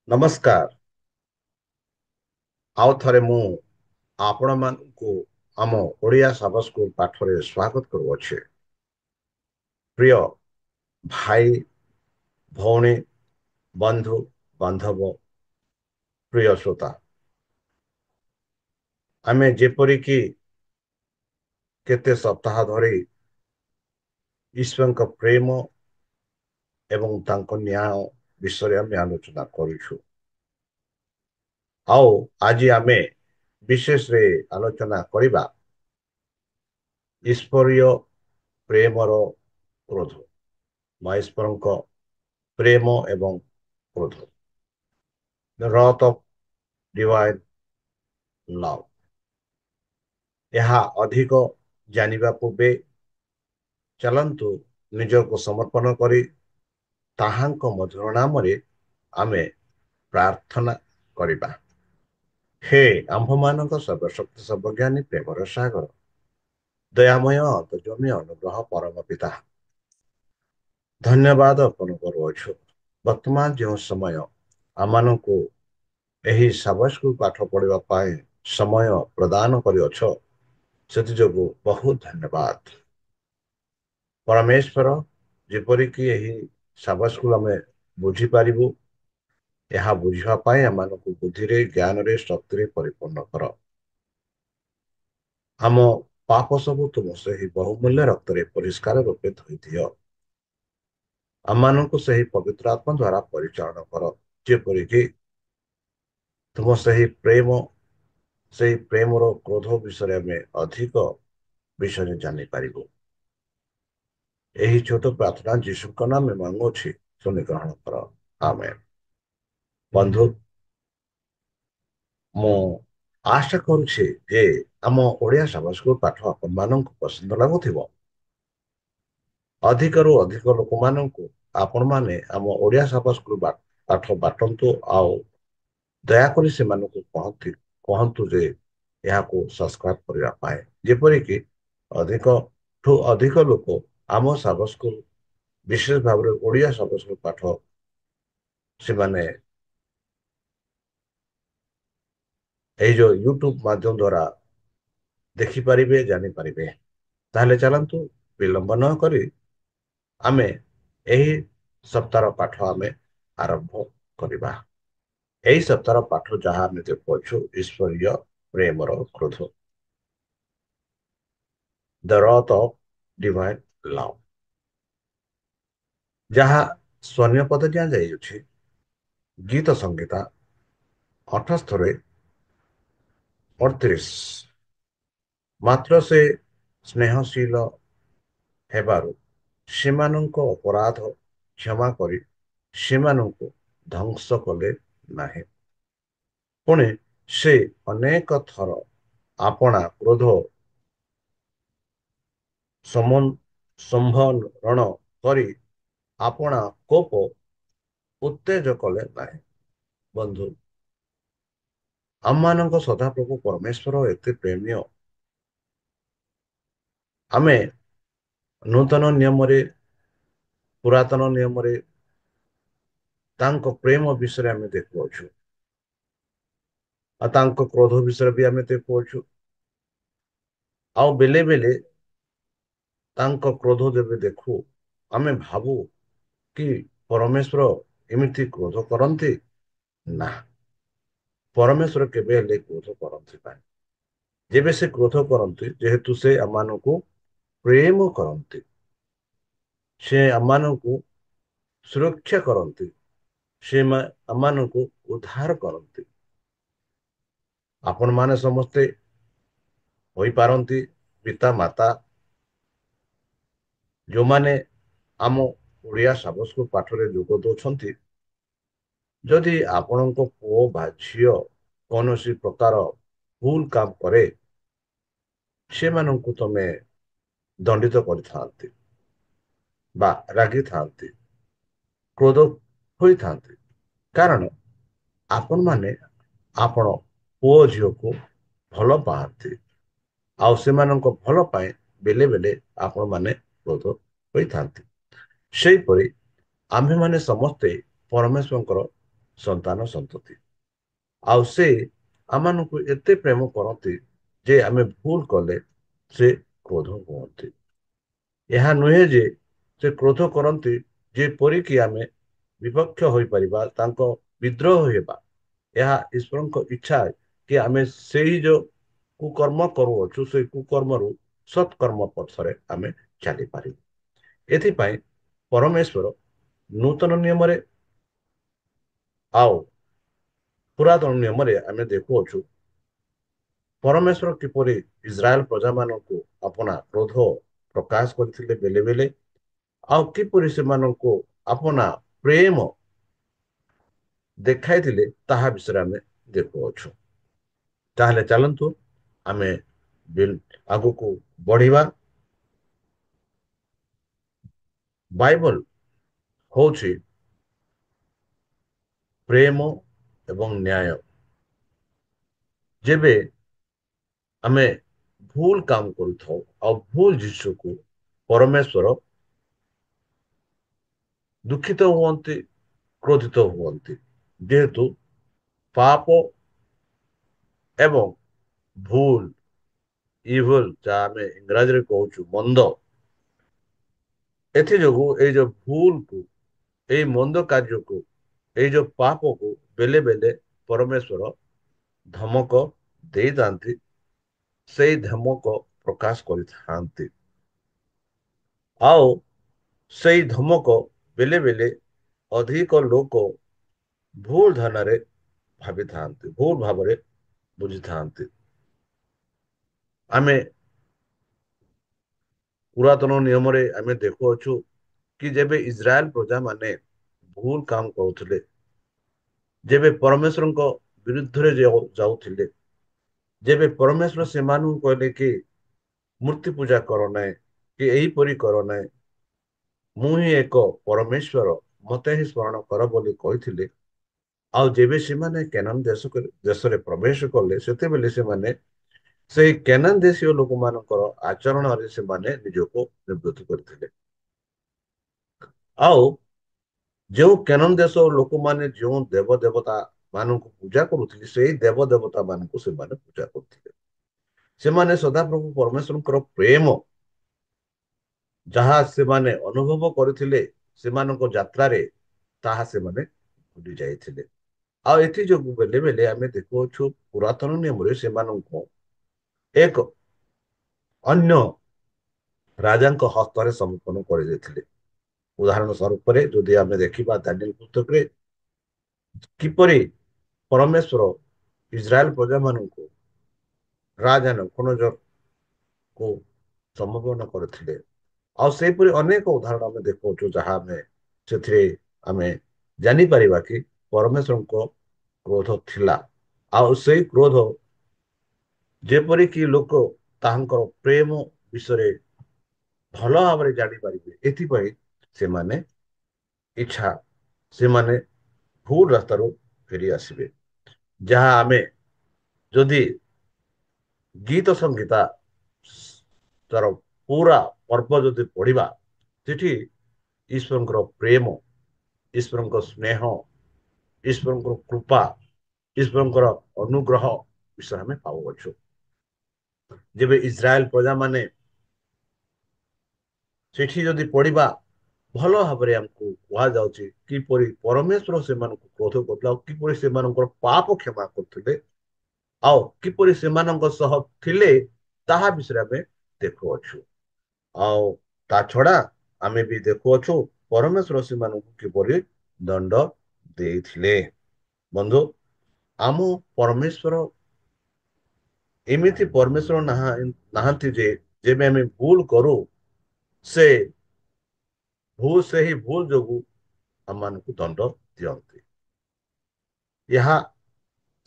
ନମସ୍କାର। ଆଉ ଥରେ ମୁଁ ଆପଣମାନଙ୍କୁ ଆମ ଓଡ଼ିଆ ସାବ ସ୍କୁଲ ପାଠରେ ସ୍ୱାଗତ କରୁଅଛି। ପ୍ରିୟ ଭାଇ, ଭଉଣୀ, ବନ୍ଧୁ, ବାନ୍ଧବ, ପ୍ରିୟ ଶ୍ରୋତା, ଆମେ ଯେପରିକି କେତେ ସପ୍ତାହ ଧରି ଈଶ୍ୱରଙ୍କ ପ୍ରେମ ଏବଂ ତାଙ୍କ ନ୍ୟାୟ ବିଷୟରେ ଆମେ ଆଲୋଚନା କରୁଛୁ। ଆଉ ଆଜି ଆମେ ବିଶେଷରେ ଆଲୋଚନା କରିବା ଈଶ୍ୱରୀୟ ପ୍ରେମର କ୍ରୋଧ ବା ଈଶ୍ୱରଙ୍କ ପ୍ରେମ ଏବଂ କ୍ରୋଧ। The wrath of divine love। ଏହା ଅଧିକ ଜାଣିବା ପୂର୍ବେ ଚାଲନ୍ତୁ ନିଜକୁ ସମର୍ପଣ କରି ତାହାଙ୍କ ମଧୁର ନାମରେ ଆମେ ପ୍ରାର୍ଥନା କରିବା। ହେ ଆମ୍ଭମାନଙ୍କ ସର୍ବଶକ୍ତି ସର୍ବଜ୍ଞାନୀ ପ୍ରେମର ସାଗର, ଦୟାମୟ ଅନ୍ତର୍ଯ୍ୟାମୀ ଅନୁଗ୍ରହ ପରମ ପିତା, ଧନ୍ୟବାଦ ଅର୍ପଣ କରୁଅଛୁ। ବର୍ତ୍ତମାନ ଯେଉଁ ସମୟ ଆମମାନଙ୍କୁ ଏହି ସାବସ୍କୁ ପାଠ ପଢିବା ପାଇଁ ସମୟ ପ୍ରଦାନ କରିଅଛ, ସେଥିଯୋଗୁଁ ବହୁତ ଧନ୍ୟବାଦ। ପରମେଶ୍ୱର, ଯେପରିକି ଏହି ସାବସ୍କୁ ଆମେ ବୁଝିପାରିବୁ, ଏହା ବୁଝିବା ପାଇଁ ଆମମାନଙ୍କୁ ବୁଦ୍ଧିରେ, ଜ୍ଞାନରେ, ଶକ୍ତିରେ ପରିପୂର୍ଣ୍ଣ କର। ଆମ ପାପ ସବୁ ତୁମ ସେହି ବହୁମୂଲ୍ୟ ରକ୍ତରେ ପରିଷ୍କାର ରୂପେ ଧୋଇଦିଅ। ଆମମାନଙ୍କୁ ସେହି ପବିତ୍ର ଆତ୍ମା ଦ୍ୱାରା ପରିଚାଳନା କର, ଯେପରିକି ତୁମ ସେହି ପ୍ରେମର କ୍ରୋଧ ବିଷୟରେ ଆମେ ଅଧିକ ବିଷୟରେ ଜାଣିପାରିବୁ। ଏହି ଛୋଟ ପ୍ରାର୍ଥନା ଯୀଶୁଙ୍କ ନାମରେ ମାଗୁଅଛି, ଶୁଣି ଗ୍ରହଣ କର। ଆମେନ୍। ବନ୍ଧୁ, ମୁଁ ଆଶା କରୁଛି ଯେ ଆମ ଓଡ଼ିଆ ସାବସ୍କୁ ପାଠ ଆପଣମାନଙ୍କୁ ପସନ୍ଦ ଲାଗୁଥିବ। ଅଧିକରୁ ଅଧିକ ଲୋକମାନଙ୍କୁ ଆପଣମାନେ ଆମ ଓଡ଼ିଆ ସାବସ୍କୁ ପାଠ ବାଣ୍ଟନ୍ତୁ ଆଉ ଦୟାକରି ସେମାନଙ୍କୁ କହନ୍ତୁ ଯେ ଏହାକୁ ସବସ୍କ୍ରାଇବ କରିବା ପାଇଁ, ଯେପରିକି ଅଧିକଠୁ ଅଧିକ ଲୋକ ଆମ ସାବସ୍କୁ ବିଶେଷ ଭାବରେ ଓଡ଼ିଆ ସାବସ୍କୁ ପାଠ ସେମାନେ ଏଇ ଯୋଉ ୟୁଟ୍ୟୁବ ମାଧ୍ୟମ ଦ୍ଵାରା ଦେଖିପାରିବେ, ଜାଣିପାରିବେ। ତାହେଲେ ଚାଲନ୍ତୁ ବିଳମ୍ବ ନ କରି ଆମେ ଏହି ସପ୍ତାହର ପାଠ ଆମେ ଆରମ୍ଭ କରିବା। ଏହି ସପ୍ତାହର ପାଠ ଯାହା ଆମେ ଦେଖୁଅଛୁ, ଈଶ୍ୱରୀୟ ପ୍ରେମର କ୍ରୋଧ, ଦ ରଥ ଅଫ ଡିଭାଇନ ଲଭ୍, ଯାହା ସ୍ୱର୍ଣ୍ଣ ପଦ ଦିଆଯାଇଅଛି ଗୀତ ସଂହିତା 78:38। ମାତ୍ର ସେ ସ୍ନେହଶୀଳ ହେବାରୁ ସେମାନଙ୍କ ଅପରାଧ କ୍ଷମା କରି ସେମାନଙ୍କୁ ଧ୍ୱଂସ କଲେ ନାହିଁ। ପୁଣି ସେ ଅନେକ ଥର ଆପଣା କ୍ରୋଧ ସମ୍ଭରଣ କରି ଆପଣା କୋପ ଉତ୍ତେଜ କଲେ ନାହିଁ। ବନ୍ଧୁ, ଆମମାନଙ୍କ ସଦାପ୍ରଭୁ ପରମେଶ୍ୱର ଏତେ ପ୍ରେମୀୟ, ଆମେ ନୂତନ ନିୟମରେ, ପୁରାତନ ନିୟମରେ ତାଙ୍କ ପ୍ରେମ ବିଷୟରେ ଆମେ ଦେଖୁଅଛୁ ଆଉ ତାଙ୍କ କ୍ରୋଧ ବିଷୟରେ ବି ଆମେ ଦେଖୁଅଛୁ। ଆଉ ବେଲେ ବେଲେ ତାଙ୍କ କ୍ରୋଧ ଯେବେ ଦେଖୁ, ଆମେ ଭାବୁ କି ପରମେଶ୍ୱର ଏମିତି କ୍ରୋଧ କରନ୍ତି? ନା, ପରମେଶ୍ୱର କେବେ ହେଲେ କ୍ରୋଧ କରନ୍ତି ନାହିଁ। ଯେବେ ସେ କ୍ରୋଧ କରନ୍ତି, ଯେହେତୁ ସେ ଆମମାନଙ୍କୁ ପ୍ରେମ କରନ୍ତି, ସେ ଆମମାନଙ୍କୁ ସୁରକ୍ଷା କରନ୍ତି, ସେ ଆମମାନଙ୍କୁ ଉଦ୍ଧାର କରନ୍ତି। ଆପଣମାନେ ସମସ୍ତେ ହୋଇପାରନ୍ତି ପିତା ମାତା, ଯେଉଁମାନେ ଆମ ଓଡ଼ିଆ ସାବସ୍କୁ ପାଠରେ ଯୋଗ ଦଉଛନ୍ତି। ଯଦି ଆପଣଙ୍କ ପୁଅ ବା ଝିଅ କୌଣସି ପ୍ରକାର ଭୁଲ କାମ କରେ, ସେମାନଙ୍କୁ ତମେ ଦଣ୍ଡିତ କରିଥାନ୍ତି ବା ରାଗିଥାନ୍ତି, କ୍ରୋଧ ହୋଇଥାନ୍ତି। କାରଣ ଆପଣମାନେ ଆପଣ ପୁଅ ଝିଅକୁ ଭଲ ପାଆନ୍ତି ଆଉ ସେମାନଙ୍କ ଭଲ ପାଇଁ ବେଲେ ବେଲେ ଆପଣମାନେ କ୍ରୋଧ ହୋଇଥାନ୍ତି। ସେହିପରି ଆମ୍ଭେମାନେ ସମସ୍ତେ ପରମେଶ୍ୱରଙ୍କର ସନ୍ତାନ ସନ୍ତତି। ଆଉ ସେ ଆମମାନଙ୍କୁ ଏତେ ପ୍ରେମ କରନ୍ତି ଯେ ଆମେ ଭୁଲ କଲେ ସେ କ୍ରୋଧ ହୁଅନ୍ତି। ଏହା ନୁହେଁ ଯେ ସେ କ୍ରୋଧ କରନ୍ତି ଯେପରିକି ଆମେ ବିପକ୍ଷ ହୋଇପାରିବା, ତାଙ୍କ ବିଦ୍ରୋହ ହେବା। ଏହା ଈଶ୍ୱରଙ୍କ ଇଚ୍ଛା କି ଆମେ ସେଇ ଯୋଉ କୁକର୍ମ କରୁଅଛୁ ସେଇ କୁକର୍ମରୁ ସତ୍କର୍ମ ପଥରେ ଆମେ ଚାଲିପାରିବୁ। ଏଥିପାଇଁ ପରମେଶ୍ୱର ନୂତନ ନିୟମରେ ଆଉ ପୁରାତନ ନିୟମରେ ଆମେ ଦେଖୁଅଛୁ ପରମେଶ୍ୱର କିପରି ଇସ୍ରାଏଲ ପ୍ରଜାମାନଙ୍କୁ ଆପଣା କ୍ରୋଧ ପ୍ରକାଶ କରିଥିଲେ ବେଲେ ବେଲେ, ଆଉ କିପରି ସେମାନଙ୍କୁ ଆପଣା ପ୍ରେମ ଦେଖାଇଥିଲେ ତାହା ବିଷୟରେ ଆମେ ଦେଖୁଅଛୁ। ତାହେଲେ ଚାଲନ୍ତୁ ଆମେ ଆଗକୁ ବଢିବା। ବାଇବଲ ହଉଛି ପ୍ରେମ ଏବଂ ନ୍ୟାୟ। ଯେବେ ଆମେ ଭୁଲ କାମ କରୁଥାଉ ଆଉ ଭୁଲ ଜିନିଷକୁ ପରମେଶ୍ୱର ଦୁଃଖିତ ହୁଅନ୍ତି, କ୍ରୋଧିତ ହୁଅନ୍ତି। ଯେହେତୁ ପାପ ଏବଂ ଭୁଲ, ଇଭଲ ଯାହା ଆମେ ଇଂରାଜୀରେ କହୁଛୁ ମନ୍ଦ, ଏଥିଯୋଗୁ ଏଇ ଯୋଉ ଭୁଲକୁ, ଏଇ ମନ୍ଦ କାର୍ଯ୍ୟକୁ, ଏଇ ଯୋଉ ପାପକୁ ବେଲେ ବେଲେ ପରମେଶ୍ୱର ଧମକ ଦେଇଥାନ୍ତି, ସେଇ ଧମକ ପ୍ରକାଶ କରିଥାନ୍ତି। ଆଉ ସେଇ ଧମକ ବେଲେ ବେଲେ ଅଧିକ ଲୋକ ଭୁଲ ଧାରଣାରେ ଭାବିଥାନ୍ତି, ଭୁଲ ଭାବରେ ବୁଝିଥାନ୍ତି। ଆମେ ପୁରାତନ ନିୟମରେ ଆମେ ଦେଖୁଅଛୁ କି ଯେବେ ଇସ୍ରାଏଲ ପ୍ରଜା ମାନେ ଭୁଲ କାମ କରୁଥିଲେ, ଯେବେ ପରମେଶ୍ୱରଙ୍କ ବିରୁଦ୍ଧରେ ଯାଉଥିଲେ, ଯେବେ ପରମେଶ୍ୱର ସେମାନଙ୍କୁ କହିଲେ କି ମୂର୍ତ୍ତି ପୂଜା କର ନାହିଁ କି ଏହିପରି କର ନାହିଁ, ମୁଁ ହିଁ ଏକ ପରମେଶ୍ୱର, ମତେ ହିଁ ସ୍ମରଣ କର ବୋଲି କହିଥିଲେ। ଆଉ ଯେବେ ସେମାନେ କେନାନ ଦେଶରେ ପ୍ରବେଶ କଲେ, ସେତେବେଳେ ସେମାନେ ସେଇ କେନାନ ଦେଶୀୟ ଲୋକମାନଙ୍କର ଆଚରଣରେ ସେମାନେ ନିଜକୁ ନିବୃତ୍ତ କରିଥିଲେ। ଆଉ ଯେଉଁ କେନାନ ଦେଶ ଲୋକମାନେ ଯେଉଁ ଦେବ ଦେବତା ମାନଙ୍କୁ ପୂଜା କରୁଥିଲେ, ସେଇ ଦେବ ଦେବତା ମାନଙ୍କୁ ସେମାନେ ପୂଜା କରୁଥିଲେ। ସେମାନେ ସଦାପ୍ରଭୁ ପରମେଶ୍ୱରଙ୍କର ପ୍ରେମ ଯାହା ସେମାନେ ଅନୁଭବ କରିଥିଲେ ସେମାନଙ୍କ ଯାତ୍ରାରେ, ତାହା ସେମାନେ ଭୁଲି ଯାଇଥିଲେ। ଆଉ ଏଥିଯୋଗୁ ବେଲେ ବେଲେ ଆମେ ଦେଖୁଅଛୁ ପୁରାତନ ନିୟମରେ ସେମାନଙ୍କୁ ଏକ ଅନ୍ୟ ରାଜାଙ୍କ ହସ୍ତରେ ସମର୍ପଣ କରିଦେଇଥିଲେ। ଉଦାହରଣ ସ୍ୱରୂପରେ ଯଦି ଆମେ ଦେଖିବା ଦାନିଏଲ ପୁସ୍ତକରେ କିପରି ପରମେଶ୍ୱର ଇସ୍ରାଏଲ ପ୍ରଜାମାନଙ୍କୁ ରାଜା ନବୁକଦ୍ନେzzarକୁ ସମର୍ପଣ କରିଥିଲେ। ଆଉ ସେହିପରି ଅନେକ ଉଦାହରଣ ଆମେ ଦେଖୁଅଛୁ, ଯାହା ଆମେ ସେଥିରେ ଆମେ ଜାଣିପାରିବା କି ପରମେଶ୍ୱରଙ୍କ କ୍ରୋଧ ଥିଲା। ଆଉ ସେଇ କ୍ରୋଧ ଯେପରିକି ଲୋକ ତାହାଙ୍କର ପ୍ରେମ ବିଷୟରେ ଭଲ ଭାବରେ ଜାଣିପାରିବେ, ଏଥିପାଇଁ ସେମାନେ ଇଚ୍ଛା, ସେମାନେ ଭୁଲ ରାସ୍ତାରୁ ଫେରି ଆସିବେ। ଯାହା ଆମେ ଯଦି ଗୀତ ସଂହିତା ତାର ପୁରା ପର୍ବ ଯଦି ପଢିବା, ସେଠି ଈଶ୍ୱରଙ୍କର ପ୍ରେମ, ଈଶ୍ୱରଙ୍କ ସ୍ନେହ, ଈଶ୍ୱରଙ୍କର କୃପା, ଈଶ୍ୱରଙ୍କର ଅନୁଗ୍ରହ ବିଷୟରେ ଆମେ ପାଉଅଛୁ। ଯେବେ ଇସ୍ରାଏଲ ପ୍ରଜାମାନେ ସେଠି ଯଦି ପଢିବା, ଭଲ ଭାବରେ ଆମକୁ କୁହାଯାଉଛି କିପରି ପରମେଶ୍ୱର ସେମାନଙ୍କୁ କ୍ରୋଧ କରୁଥିଲେ ଆଉ କିପରି ସେମାନଙ୍କର ପାପ କ୍ଷମା କରୁଥିଲେ, ଆଉ କିପରି ସେମାନଙ୍କ ସହ ଥିଲେ, ତାହା ବିଷୟରେ ଆମେ ଦେଖୁଅଛୁ। ଆଉ ତା ଛଡା ଆମେ ବି ଦେଖୁଅଛୁ ପରମେଶ୍ୱର ସେମାନଙ୍କୁ କିପରି ଦଣ୍ଡ ଦେଇଥିଲେ। ବନ୍ଧୁ, ଆମ ପରମେଶ୍ୱର ଏମିତି ପରମେଶ୍ୱର ନାହାନ୍ତି ଯେ ଯେବେ ଆମେ ଭୁଲ କରୁ ସେ ସେହି ଭୁଲ ଯୋଗୁ ଆମମାନଙ୍କୁ ଦଣ୍ଡ ଦିଅନ୍ତି। ଏହା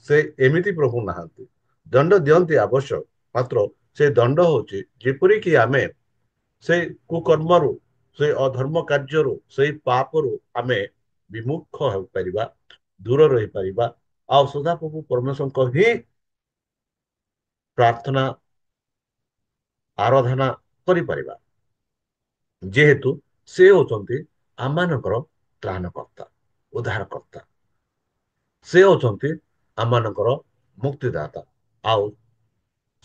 ସେ ଏମିତି ପ୍ରଭୁ ନାହାନ୍ତି। ଦଣ୍ଡ ଦିଅନ୍ତି ଆବଶ୍ୟକ, ମାତ୍ର ସେ ଦଣ୍ଡ ହଉଛି ଯେପରିକି ଆମେ ସେଇ କୁକର୍ମରୁ, ସେଇ ଅଧର୍ମ କାର୍ଯ୍ୟରୁ, ସେଇ ପାପରୁ ଆମେ ବିମୁଖ ହେଇପାରିବା, ଦୂର ରହିପାରିବା, ଆଉ ସଦାପ୍ରଭୁ ପରମେଶ୍ୱରଙ୍କ ହିଁ ପ୍ରାର୍ଥନା ଆରାଧନା କରିପାରିବା। ଯେହେତୁ ସେ ହଉଛନ୍ତି ଆମମାନଙ୍କର ତ୍ରାଣକର୍ତ୍ତା, ଉଦ୍ଧାରକର୍ତ୍ତା। ସେ ଅଛନ୍ତି ଆମମାନଙ୍କର ମୁକ୍ତିଦାତା ଆଉ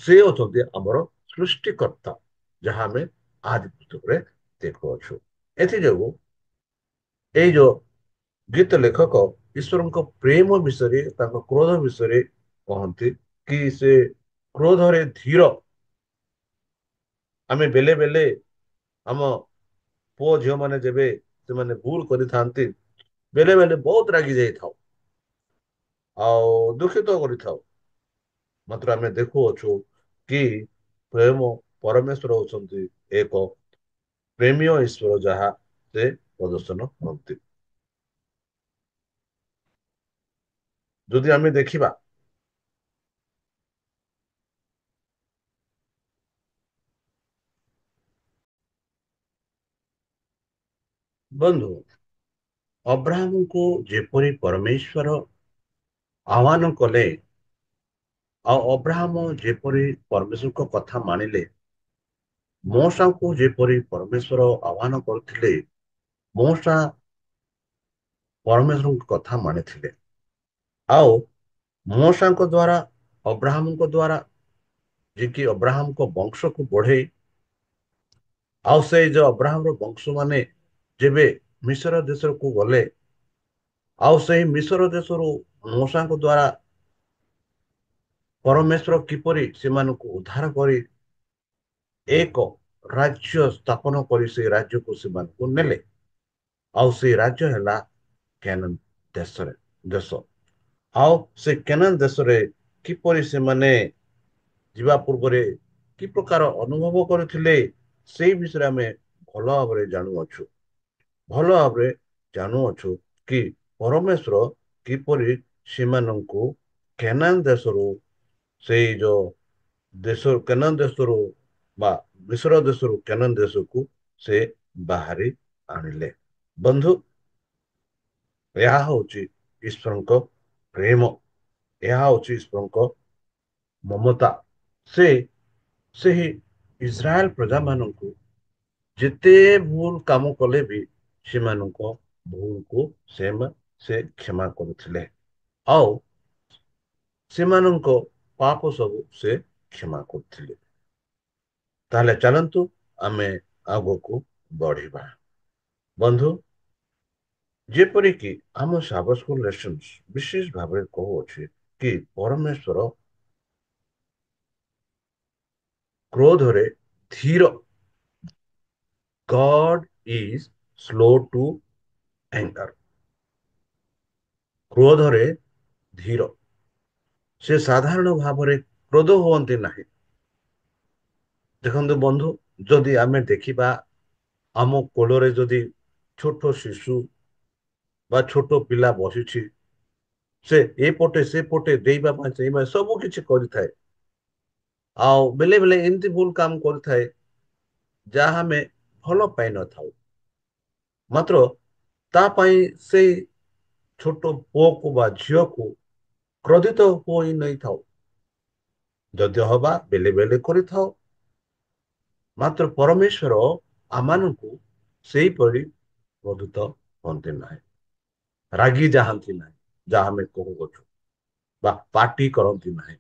ସେ ଅଛନ୍ତି ଆମର ସୃଷ୍ଟିକର୍ତ୍ତା ଯାହା ଆମେ ଆଦି ପୁସ୍ତକରେ ଦେଖୁଅଛୁ। ଏଥିଯୋଗୁ ଏଇ ଯୋଉ ଗୀତ ଲେଖକ ଈଶ୍ୱରଙ୍କ ପ୍ରେମ ବିଷୟରେ ତାଙ୍କ କ୍ରୋଧ ବିଷୟରେ କହନ୍ତି କି ସେ କ୍ରୋଧରେ ଧୀର। ଆମେ ବେଲେ ବେଲେ ଆମ ପୁଅ ଝିଅ ମାନେ ଯେବେ ସେମାନେ ଭୁଲ କରିଥାନ୍ତି ବେଲେ ବେଲେ ବହୁତ ରାଗି ଯାଇଥାଉ ଆଉ ଦୁଃଖିତ କରିଥାଉ। ମାତ୍ର ଆମେ ଦେଖୁଅଛୁ କି ପ୍ରେମ ପରମେଶ୍ୱର ହଉଛନ୍ତି ଏକ ପ୍ରେମୀୟ ଈଶ୍ୱର ଯାହା ସେ ପ୍ରଦର୍ଶନ କରନ୍ତି। ଯଦି ଆମେ ଦେଖିବା ବନ୍ଧୁ ଅବ୍ରାହମକୁ ଯେପରି ପରମେଶ୍ୱର ଆହ୍ୱାନ କଲେ ଆଉ ଅବ୍ରାହମ ଯେପରି ପରମେଶ୍ୱରଙ୍କ କଥା ମାନିଲେ ମୋସାଙ୍କୁ ଯେପରି ପରମେଶ୍ୱର ଆହ୍ୱାନ କରୁଥିଲେ ମୋସା ପରମେଶ୍ୱରଙ୍କ କଥା ମାନିଥିଲେ ଆଉ ମୋସାଙ୍କ ଦ୍ଵାରା ଅବ୍ରାହମଙ୍କ ଦ୍ଵାରା ଯିଏକି ଅବ୍ରାହମଙ୍କ ବଂଶକୁ ବଢେଇ ଆଉ ସେଇ ଯୋଉ ଅବ୍ରାହମର ବଂଶ ମାନେ ଯେବେ ମିଶ୍ର ଦେଶକୁ ଗଲେ ଆଉ ସେହି ମିଶ୍ର ଦେଶରୁ ମୂଷାଙ୍କ ଦ୍ଵାରା ପରମେଶ୍ୱର କିପରି ସେମାନଙ୍କୁ ଉଦ୍ଧାର କରି ଏକ ରାଜ୍ୟ ସ୍ଥାପନ କରି ସେ ରାଜ୍ୟକୁ ସେମାନଙ୍କୁ ନେଲେ ଆଉ ସେଇ ରାଜ୍ୟ ହେଲା କେନାନ ଦେଶରେ ଦେଶ। ଆଉ ସେ କେନାନ ଦେଶରେ କିପରି ସେମାନେ ଯିବା ପୂର୍ବରେ କି ପ୍ରକାର ଅନୁଭବ କରିଥିଲେ ସେଇ ବିଷୟରେ ଆମେ ଭଲ ଭାବରେ ଜାଣୁଅଛୁ। ଭଲ ଭାବରେ ଜାଣୁଅଛୁ କି ପରମେଶ୍ୱର କିପରି ସେମାନଙ୍କୁ କେନାନ ଦେଶରୁ ସେଇ ଯୋଉ ଦେଶ କେନାନ ଦେଶରୁ ବା ମିଶ୍ର ଦେଶରୁ କେନାନ ଦେଶକୁ ସେ ବାହାରି ଆଣିଲେ। ବନ୍ଧୁ ଏହା ହଉଛି ଈଶ୍ୱରଙ୍କ ପ୍ରେମ। ଏହା ହଉଛି ଈଶ୍ୱରଙ୍କ ମମତା। ସେ ସେହି ଇସ୍ରାଏଲ ପ୍ରଜା ମାନଙ୍କୁ ଯେତେ ଭୁଲ କାମ କଲେ ବି ସେମାନଙ୍କ ଭୁଲକୁ ସେ କ୍ଷମା କରୁଥିଲେ ଆଉ ସେମାନଙ୍କ ପାପ ସବୁ ସେ କ୍ଷମା କରୁଥିଲେ। ତାହେଲେ ଚାଲନ୍ତୁ ଆମେ ଆଗକୁ ବଢିବା। ବନ୍ଧୁ ଯେପରିକି ଆମ ସାବ ସ୍କୁଲ ଲେସନ୍ସ ବିଶେଷ ଭାବରେ କହୁଅଛି କି ପରମେଶ୍ୱର କ୍ରୋଧରେ ଧୀର। God is slow to anger। କ୍ରୋଧରେ ଧୀର। ସେ ସାଧାରଣ ଭାବରେ କ୍ରୋଧ ହୁଅନ୍ତି ନାହିଁ। ଦେଖନ୍ତୁ ବନ୍ଧୁ ଯଦି ଆମେ ଦେଖିବା ଆମ କୋଳରେ ଯଦି ଛୋଟ ଶିଶୁ ବା ଛୋଟ ପିଲା ବସିଛି ସେ ଏପଟେ ସେପଟେ ଡେଇବା ପାଇଁ ଚାହିଁବା ସବୁ କିଛି କରିଥାଏ। ଆଉ ବେଳେ ବେଳେ ଏମିତି ଭୁଲ କାମ କରିଥାଏ ଯାହା ଆମେ ଭଲ ପାଇନଥାଉ। ମାତ୍ର ତା ପାଇଁ ସେଇ ଛୋଟ ପୁଅକୁ ବା ଝିଅକୁ କ୍ରୋଧିତ ହୋଇ ନେଇଥାଉ। ଯଦି ହବା ବେଲେ ବେଲେ କରିଥାଉ। ମାତ୍ର ପରମେଶ୍ୱର ଆମମାନଙ୍କୁ ସେଇପରି କ୍ରୋଧିତ ହୁଅନ୍ତି ନାହିଁ। ରାଗି ଯାଆନ୍ତି ନାହିଁ ଯାହା ଆମେ କହୁଅଛୁ ବା ପାଟି କରନ୍ତି ନାହିଁ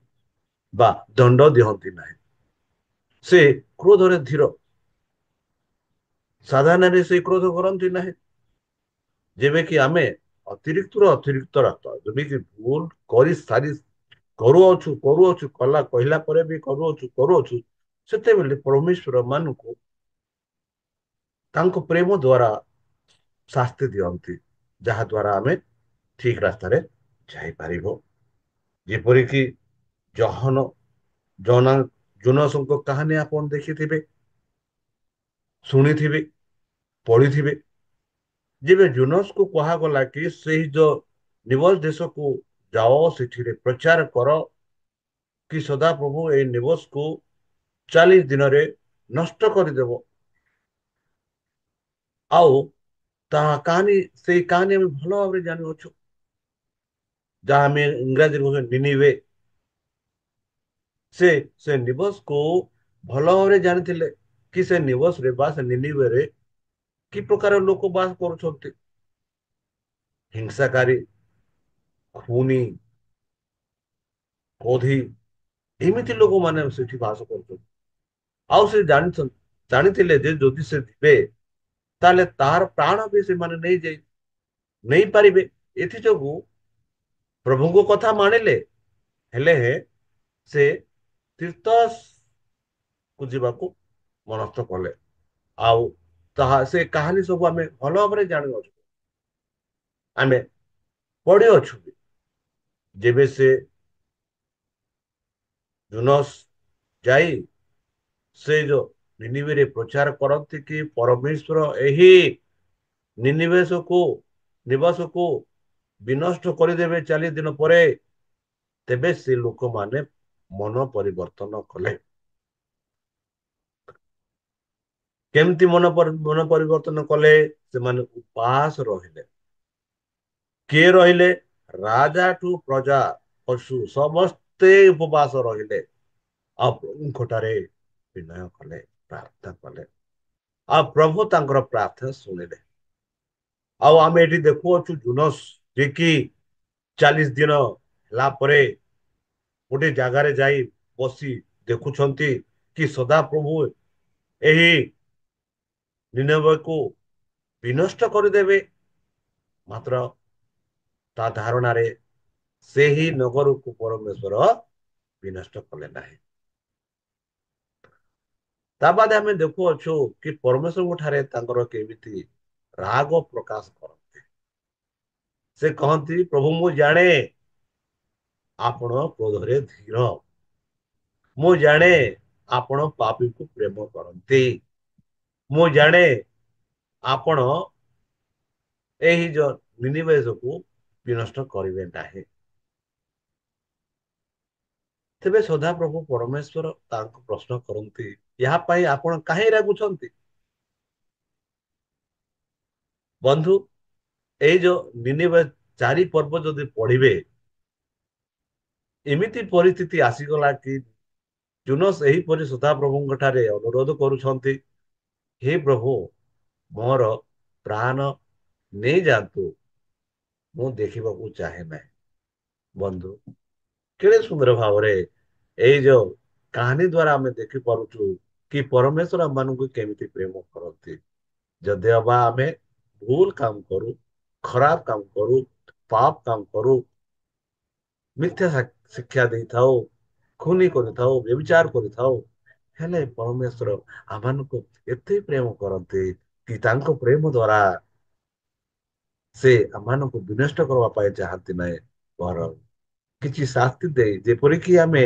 ବା ଦଣ୍ଡ ଦିଅନ୍ତି ନାହିଁ। ସେ କ୍ରୋଧରେ ଧୀର। ସାଧାରଣରେ ସେ କ୍ରୋଧ କରନ୍ତି ନାହିଁ। ଯେବେ କି ଆମେ ଅତିରିକ୍ତରୁ ଅତିରିକ୍ତ ରାସ୍ତା ଯେମିତି ଭୁଲ କରି ସାରି କରୁଅଛୁ କଲା କହିଲା ପରେ ବି କରୁଅଛୁ ସେତେବେଳେ ପରମେଶ୍ୱର ମାନଙ୍କୁ ତାଙ୍କ ପ୍ରେମ ଦ୍ଵାରା ଶାସ୍ତି ଦିଅନ୍ତି ଯାହା ଦ୍ଵାରା ଆମେ ଠିକ ରାସ୍ତାରେ ଯାଇପାରିବ। ଯେପରିକି ଜହନ ଜନା ଜୁନସଙ୍କ କାହାଣୀ ଆପଣ ଦେଖିଥିବେ ଶୁଣିଥିବେ ପଢିଥିବେ। ଯେବେ ଜୁନସ କୁ କୁହାଗଲା କି ସେଇ ଯୋଉ ନିବସ ଦେଶକୁ ଯାଅ ସେଠିରେ ପ୍ରଚାର କର କି ସଦାପ୍ରଭୁ ଏଇ ନିବସକୁ 40 ଦିନରେ ନଷ୍ଟ କରିଦେବ। ଆଉ ତାହା କାହାଣୀ ସେଇ କାହାଣୀ ଆମେ ଭଲ ଭାବରେ ଜାଣିଅଛୁ। ଯାହା ଆମେ ଇଂରାଜୀରେ କହୁଛନ୍ତି ନିନିବେ। ସେ ସେ ନିବସକୁ ଭଲ ଭାବରେ ଜାଣିଥିଲେ କି ସେ ନିବସରେ ବା ସେ ନିନିବେରେ କି ପ୍ରକାର ଲୋକ ବାସ କରୁଛନ୍ତି। ହିଂସାକାରୀ ଖୁନି, କ୍ରୋଧୀ ଏମିତି ଲୋକମାନେ ସେଠି ବାସ କରୁଛନ୍ତି। ଆଉ ସେ ଜାଣିଥିଲେ ଯେ ଯଦି ସେ ଯିବେ ତାହେଲେ ତାହାର ପ୍ରାଣ ବି ସେମାନେ ନେଇପାରିବେ। ଏଥିଯୋଗୁ ପ୍ରଭୁଙ୍କ କଥା ମାନିଲେ, ହେଲେ ସେ ତୀର୍ଥ କୁ ଯିବାକୁ ମନସ୍ଥ କଲେ। ଆଉ ସେ କାହାଣୀ ସବୁ ଆମେ ଭଲ ଭାବରେ ଜାଣିଅଛୁ, ଆମେ ପଢିଅଛୁ। ଯେବେ ସେ ଜୁନସ୍ ଯାଇ ସେ ଯୋଉ ନିନିବେରେ ପ୍ରଚାର କରନ୍ତି କି ପରମେଶ୍ୱର ଏହି ନିନିବେଶକୁ ନିବାସକୁ ବିନଷ୍ଟ କରିଦେବେ 40 ଦିନ ପରେ, ତେବେ ସେ ଲୋକମାନେ ମନ ପରିବର୍ତ୍ତନ କଲେ। କେମିତି ମନ ପରିବର୍ତ୍ତନ କଲେ? ସେମାନେ ଉପାସ ରହିଲେ। କିଏ ରହିଲେ? ରାଜାଠୁ ପ୍ରଜା, ପଶୁ ସମସ୍ତେ ଉପବାସ ରହିଲେ। ଆଉ ପ୍ରଭୁଙ୍କଠାରେ ବିନୟ କଲେ, ପ୍ରାର୍ଥନା କଲେ। ଆଉ ପ୍ରଭୁ ତାଙ୍କର ପ୍ରାର୍ଥନା ଶୁଣିଲେ। ଆଉ ଆମେ ଏଠି ଦେଖୁଅଛୁ ଜୁନସ୍ ଯେ କି 40 ଦିନ ହେଲା ପରେ ଗୋଟେ ଜାଗାରେ ଯାଇ ବସି ଦେଖୁଛନ୍ତି କି ସଦା ପ୍ରଭୁ ଏହି ନିନେବେକୁ ବିନଷ୍ଟ କରିଦେବେ। ମାତ୍ର ତା ଧାରଣାରେ ସେହି ନଗରକୁ ପରମେଶ୍ୱର ବିନଷ୍ଟ କଲେ ନାହିଁ। ତା ବାଦେ ଆମେ ଦେଖୁଅଛୁ କି ପରମେଶ୍ୱରଙ୍କ ଠାରେ ତାଙ୍କର କେମିତି ରାଗ ପ୍ରକାଶ କରନ୍ତି। ସେ କହନ୍ତି, ପ୍ରଭୁ ମୁଁ ଜାଣେ ଆପଣ କ୍ରୋଧରେ ଧୀର। ମୁଁ ଜାଣେ ଆପଣ ପାପୀକୁ ପ୍ରେମ କରନ୍ତି। ମୁଁ ଜାଣେ ଆପଣ ଏହି ଯୋଉ ନିନିବେଶକୁ ବିନଷ୍ଟ କରିବେ ନାହିଁ। ତେବେ ସଦାପ୍ରଭୁ ପରମେଶ୍ୱର ତାଙ୍କୁ ପ୍ରଶ୍ନ କରନ୍ତି, ଏହା ପାଇଁ ଆପଣ କାହିଁ ରାଗୁଛନ୍ତି? ବନ୍ଧୁ, ଏଇ ଯୋଉ ନିନିବେ 4 ପର୍ବ ଯଦି ପଢିବେ, ଏମିତି ପରିସ୍ଥିତି ଆସିଗଲା କି ଜୁନସ୍ ଏହିପରି ସଦାପ୍ରଭୁଙ୍କ ଠାରେ ଅନୁରୋଧ କରୁଛନ୍ତି, ହେ ପ୍ରଭୁ ମୋର ପ୍ରାଣ ନେଇଯାଆନ୍ତୁ, ମୁଁ ଦେଖିବାକୁ ଚାହେଁ ନାହିଁ। ବନ୍ଧୁ, କେଡେ ସୁନ୍ଦର ଭାବରେ ଏଇ ଯୋଉ କାହାଣୀ ଦ୍ଵାରା ଆମେ ଦେଖିପାରୁଛୁ କି ପରମେଶ୍ୱର ଆମମାନଙ୍କୁ କେମିତି ପ୍ରେମ କରନ୍ତି। ଯଦି ଅବା ଆମେ ଭୁଲ କାମ କରୁ, ଖରାପ କାମ କରୁ, ପାପ କାମ କରୁ, ମିଥ୍ୟା ଶିକ୍ଷା ଦେଇଥାଉ, ଖୁନି କରିଥାଉ, ବ୍ୟଭିଚାର କରିଥାଉ, ହେଲେ ପରମେଶ୍ୱର ଆମମାନଙ୍କୁ ଏତେ ପ୍ରେମ କରନ୍ତି କି ତାଙ୍କ ପ୍ରେମ ଦ୍ଵାରା ସେ ଆମମାନଙ୍କୁ ବିନଷ୍ଟ କରିବା ପାଇଁ ଚାହାନ୍ତି ନାହିଁ, ବରଂ କିଛି ଶାସ୍ତି ଦେଇ ଯେପରିକି ଆମେ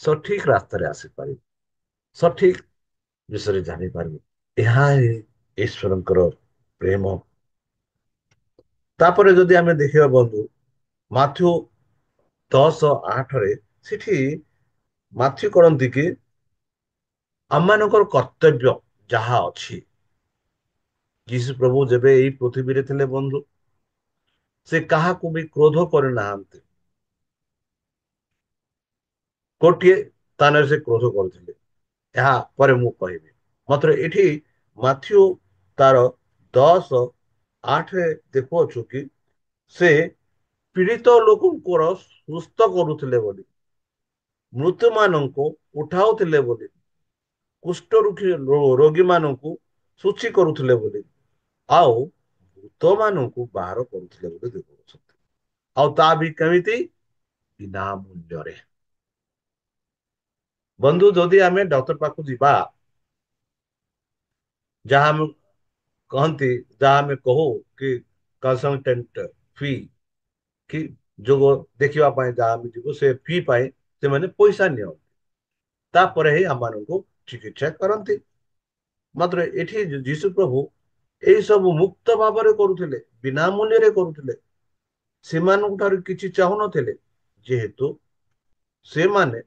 ସଠିକ ରାସ୍ତାରେ ଆସିପାରିବୁ, ସଠିକ ବିଷୟରେ ଜାଣିପାରିବୁ। ଏହା ହିଁ ଈଶ୍ୱରଙ୍କର ପ୍ରେମ। ତାପରେ ଯଦି ଆମେ ଦେଖିବା ବନ୍ଧୁ, ମାଥ୍ୟୁ 10:8 ସେଠି ମାଥ୍ୟୁ କରନ୍ତି କି ଆମମାନଙ୍କର କର୍ତ୍ତବ୍ୟ ଯାହା ଅଛି, ଯୀଶୁ ପ୍ରଭୁ ଯେବେ ଏଇ ପୃଥିବୀରେ ଥିଲେ ବନ୍ଧୁ, ସେ କାହାକୁ ବି କ୍ରୋଧ କରିନାହାନ୍ତି। ଗୋଟିଏ ସ୍ଥାନରେ ସେ କ୍ରୋଧ କରୁଥିଲେ, ଏହା ପରେ ମୁଁ କହିବି। ମାତ୍ର ଏଠି ମାଥ୍ୟୁ ତାର 10:8 ଦେଖୁଅଛୁ କି ସେ ପୀଡ଼ିତ ଲୋକଙ୍କର ସୁସ୍ଥ କରୁଥିଲେ ବୋଲି, ମୃତ୍ୟୁ ମାନଙ୍କୁ ଉଠାଉଥିଲେ ବୋଲି, କୁଷ୍ଠ ରୋଗୀ ମାନଙ୍କୁ ଶୁଚି କରୁଥିଲେ ବୋଲି, ଆଉ ଭୂତ ମାନଙ୍କୁ ବାହାର କରୁଥିଲେ ବୋଲି ଦେଖୁଅଛନ୍ତି। ଆଉ ତା ବି କେମିତି? ବିନା ମୂଲ୍ୟରେ। ବନ୍ଧୁ, ଯଦି ଆମେ ଡକ୍ଟର ପାଖକୁ ଯିବା, ଯାହା ଆମେ କହନ୍ତି, ଯାହା ଆମେ କହୁ କି କନସଲଟେଣ୍ଟ ଫି, କି ଯୋଗ ଦେଖିବା ପାଇଁ ଯାହା ଆମେ ଯିବୁ, ସେ ଫି ପାଇଁ ସେମାନେ ପଇସା ନିଅନ୍ତି। ତାପରେ ହିଁ ଆମମାନଙ୍କୁ ଚିକିତ୍ସା କରନ୍ତି। ମାତ୍ର ଏଠି ଯୀଶୁ ପ୍ରଭୁ ଏଇ ସବୁ ମୁକ୍ତ ଭାବରେ କରୁଥିଲେ, ବିନା ମୂଲ୍ୟରେ କରୁଥିଲେ। ସେମାନଙ୍କ ଠାରୁ କିଛି ଚାହୁଁନଥିଲେ, ଯେହେତୁ ସେମାନେ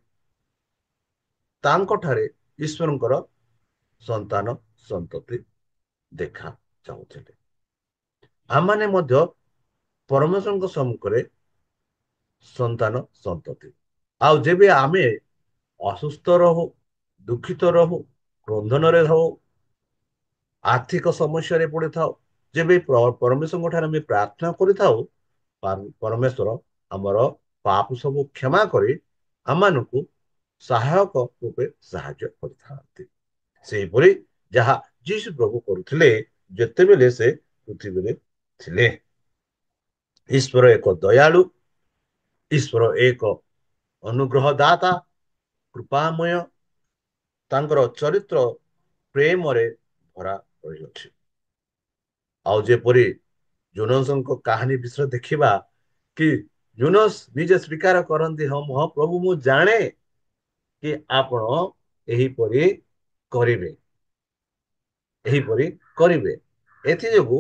ତାଙ୍କ ଠାରେ ଈଶ୍ୱରଙ୍କର ସନ୍ତାନ ସନ୍ତତି ଦେଖା ଚାହୁଁଥିଲେ। ଆମମାନେ ମଧ୍ୟ ପରମେଶ୍ୱରଙ୍କ ସମ୍ମୁଖରେ ସନ୍ତାନ ସନ୍ତତି। ଆଉ ଯେବେ ଆମେ ଅସୁସ୍ଥ ରହୁ, ଦୁଃଖିତ ରହୁ, କ୍ରନ୍ଧନରେ ରହୁ, ଆର୍ଥିକ ସମସ୍ୟାରେ ପଡିଥାଉ, ଯେବେ ପରମେଶ୍ୱରଙ୍କ ଠାରେ ଆମେ ପ୍ରାର୍ଥନା କରିଥାଉ, ପରମେଶ୍ୱର ଆମର ପାପ ସବୁ କ୍ଷମା କରି ଆମମାନଙ୍କୁ ସହାୟକ ରୂପେ ସାହାଯ୍ୟ କରିଥାନ୍ତି। ସେହିପରି ଯାହା ଯୀଶୁ ପ୍ରଭୁ କରୁଥିଲେ ଯେତେବେଳେ ସେ ପୃଥିବୀରେ ଥିଲେ। ଈଶ୍ୱର ଏକ ଦୟାଳୁ, ଈଶ୍ୱର ଏକ ଅନୁଗ୍ରହ ଦାତା, କୃପାମୟ, ତାଙ୍କର ଚରିତ୍ର ପ୍ରେମରେ ଭରା ରହିଅଛି। ଆଉ ଯେପରି ଜୁନସଙ୍କ କାହାଣୀ ବିଷୟରେ ଦେଖିବା କି ଜୁନସ୍ ନିଜେ ସ୍ୱୀକାର କରନ୍ତି, ହଁ ହଁ ପ୍ରଭୁ ମୁଁ ଜାଣେ କି ଆପଣ ଏହିପରି କରିବେ, ଏହିପରି କରିବେ। ଏଥିଯୋଗୁ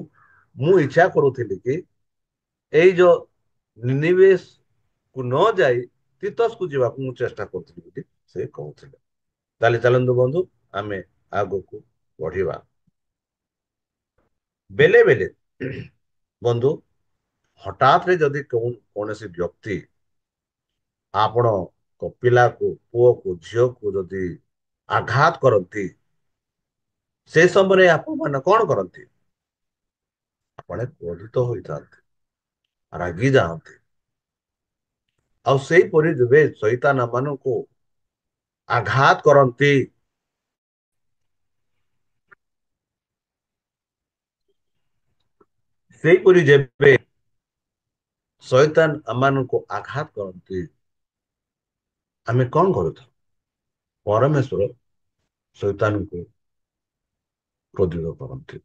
ମୁଁ ଇଚ୍ଛା କରୁଥିଲି କି ଏଇ ଯୋଉ ନିବେଶ କୁ ନ ଯାଇ ତିତସକୁ ଯିବାକୁ ମୁଁ ଚେଷ୍ଟା କରୁଥିଲି ବୋଲି ସେ କହୁଥିଲେ। ତାହେଲେ ଚାଲନ୍ତୁ ବନ୍ଧୁ ଆମେ ଆଗକୁ ବଢିବା। ବେଲେ ବେଲେ ବନ୍ଧୁ ହଠାତ୍ ରେ ଯଦି କୌଣସି ବ୍ୟକ୍ତି ଆପଣଙ୍କ ପିଲାକୁ, ପୁଅକୁ, ଝିଅକୁ ଯଦି ଆଘାତ କରନ୍ତି, ସେ ସମୟରେ ଆପଣ ମାନେ କଣ କରନ୍ତି? ଆପଣ କ୍ରୋଧିତ ହୋଇଥାନ୍ତି, ରାଗି ଯାଆନ୍ତି। ଆଉ ସେଇପରି ଯେବେ ଶୈତାନ ମାନଙ୍କୁ ଆଘାତ କରନ୍ତି, ସେଇପରି ଯେବେ ଶୈତାନ ଆମମାନଙ୍କୁ ଆଘାତ କରନ୍ତି, ଆମେ କଣ କରୁଥାଉ? ପରମେଶ୍ୱର ଶୈତାନଙ୍କୁ କ୍ରୋଧିତ କରନ୍ତି,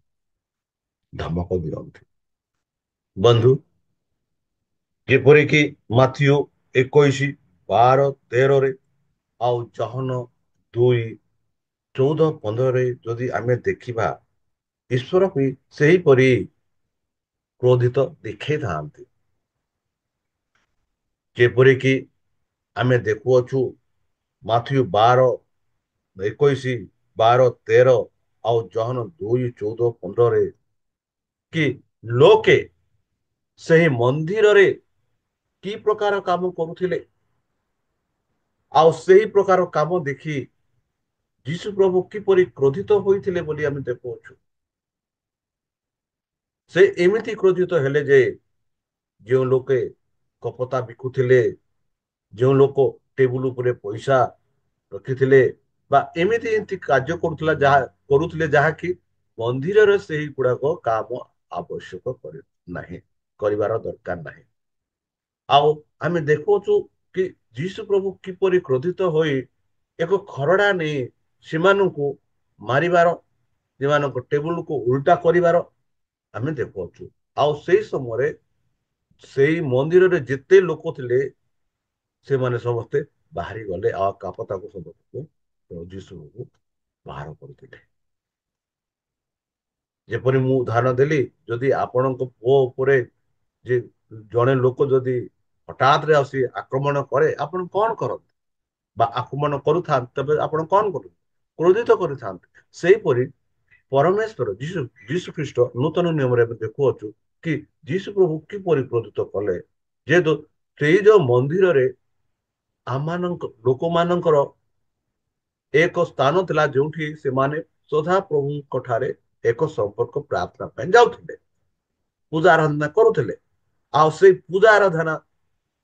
ଧମକ ଦିଅନ୍ତି। ବନ୍ଧୁ ଯେପରିକି ମାଥିଉ 21:12-13, ଆଉ ଜହନ 2:14-15 ଯଦି ଆମେ ଦେଖିବା, ଈଶ୍ୱର ବି ସେହିପରି କ୍ରୋଧିତ ଦେଖେଇଥାନ୍ତି। ଯେପରିକି ଆମେ ଦେଖୁଅଛୁ ମାଥିଉ 12:21, 12-13 ଆଉ ଜହନ 2:14-15 କି ଲୋକେ ସେହି ମନ୍ଦିରରେ କି ପ୍ରକାର କାମ କରୁଥିଲେ, ଆଉ ସେହି ପ୍ରକାର କାମ ଦେଖି ଯୀଶୁ ପ୍ରଭୁ କିପରି କ୍ରୋଧିତ ହୋଇଥିଲେ ବୋଲି ଆମେ ଦେଖୁଅଛୁ। ସେ ଏମିତି କ୍ରୋଧିତ ହେଲେ ଯେ ଯେଉଁ ଲୋକେ କପତା ବିକୁଥିଲେ, ଯେଉଁ ଲୋକ ଟେବୁଲ ଉପରେ ପଇସା ରଖିଥିଲେ, ବା ଏମିତି ଏମିତି କାର୍ଯ୍ୟ କରୁଥିଲେ ଯାହାକି ମନ୍ଦିରରେ ସେହି ଗୁଡାକ କାମ ଆବଶ୍ୟକ ନାହିଁ, କରିବାର ଦରକାର ନାହିଁ। ଆଉ ଆମେ ଦେଖୁଛୁ କି ଯୀଶୁ ପ୍ରଭୁ କିପରି କ୍ରୋଧିତ ହୋଇ ଏକ ଖରଡା ନେଇ ସେମାନଙ୍କୁ ମାରିବାର, ସେମାନଙ୍କ ଟେବୁଲକୁ ଉଲ୍ଟା କରିବାର ଆମେ ଦେଖୁଅଛୁ। ଆଉ ସେଇ ସମୟରେ ସେଇ ମନ୍ଦିରରେ ଯେତେ ଲୋକ ଥିଲେ ସେମାନେ ସମସ୍ତେ ବାହାରି ଗଲେ, ଆଉ କାପତାକୁ ସମସ୍ତଙ୍କୁ ଯୀଶୁକୁ ବାହାର କରୁଥିଲେ। ଯେପରି ମୁଁ ଉଦାହରଣ ଦେଲି, ଯଦି ଆପଣଙ୍କ ପୁଅ ଉପରେ ଯେ ଜଣେ ଲୋକ ଯଦି ହଠାତ୍ ରେ ଆସି ଆକ୍ରମଣ କରେ, ଆପଣ କଣ କରନ୍ତି? ବା ଆକ୍ରମଣ କରୁଥାନ୍ତି, ତେବେ ଆପଣ କଣ କରନ୍ତି? କ୍ରୋଧିତ କରିଥାନ୍ତି। ସେହିପରି ପରମେଶ୍ୱର ଯୀଶୁ ଖ୍ରୀଷ୍ଟ ନୂତନ ନିୟମରେ ଆମେ ଦେଖୁଅଛୁ କି ଯୀଶୁ ପ୍ରଭୁ କିପରି କ୍ରୋଧିତ କଲେ, ଯେହେତୁ ସେଇ ଯୋଉ ମନ୍ଦିରରେ ଆମମାନଙ୍କ ଲୋକମାନଙ୍କର ଏକ ସ୍ଥାନ ଥିଲା ଯୋଉଠି ସେମାନେ ସଦା ପ୍ରଭୁଙ୍କ ଠାରେ ଏକ ସମ୍ପର୍କ ପ୍ରାର୍ଥନା ପାଇଁ ଯାଉଥିଲେ, ପୂଜା ଆରାଧନା କରୁଥିଲେ। ଆଉ ସେଇ ପୂଜା ଆରାଧନା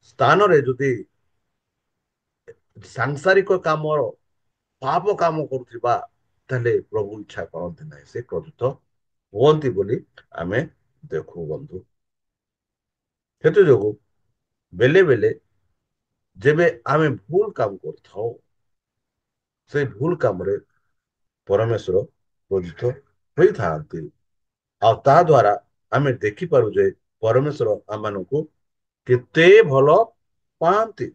ସ୍ଥାନରେ ଯଦି ସାଂସାରିକ କାମର ପାପ କାମ କରୁଥିବା, ତାହେଲେ ପ୍ରଭୁ ଇଚ୍ଛା କରନ୍ତି ନାହିଁ, ସେ କ୍ରୋଧିତ ହୁଅନ୍ତି ବୋଲି ଆମେ ଦେଖୁ ବନ୍ଧୁ। ସେଥି ଯୋଗୁ ବେଲେ ବେଲେ ଯେବେ ଆମେ ଭୁଲ କାମ କରିଥାଉ, ସେଇ ଭୁଲ କାମରେ ପରମେଶ୍ୱର କ୍ରୋଧିତ ହୋଇଥାନ୍ତି। ଆଉ ତା ଦ୍ଵାରା ଆମେ ଦେଖିପାରୁ ଯେ ପରମେଶ୍ୱର ଆମମାନଙ୍କୁ କେତେ ଭଲ ପାଆନ୍ତି।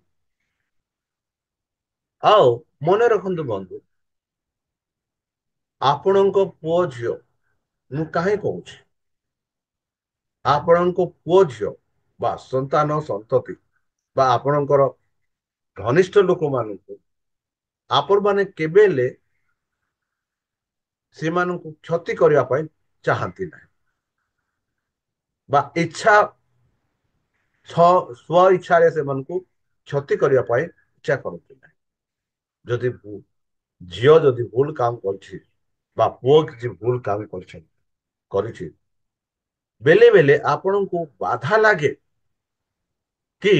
ଆଉ ମନେ ରଖନ୍ତୁ ବନ୍ଧୁ, ଆପଣଙ୍କ ପୁଅ ଝିଅ, ମୁଁ କାହିଁ କହୁଛି, ଆପଣଙ୍କ ପୁଅ ଝିଅ ବା ସନ୍ତାନ ସନ୍ତତି ବା ଆପଣଙ୍କର ଘନିଷ୍ଠ ଲୋକମାନଙ୍କୁ ଆପଣ ମାନେ କେବେ ହେଲେ ସେମାନଙ୍କୁ କ୍ଷତି କରିବା ପାଇଁ ଚାହାନ୍ତି ନାହିଁ, ବା ଇଚ୍ଛା ସ୍ୱ ଇଚ୍ଛାରେ ସେମାନଙ୍କୁ କ୍ଷତି କରିବା ପାଇଁ ଇଚ୍ଛା କରନ୍ତି ନାହିଁ। ଯଦି ଝିଅ ଯଦି ଭୁଲ କାମ କରିଛି ବା ପୁଅ କିଛି ଭୁଲ କାମ କରିଛି, ବେଲେ ବେଲେ ଆପଣଙ୍କୁ ବାଧା ଲାଗେ, କି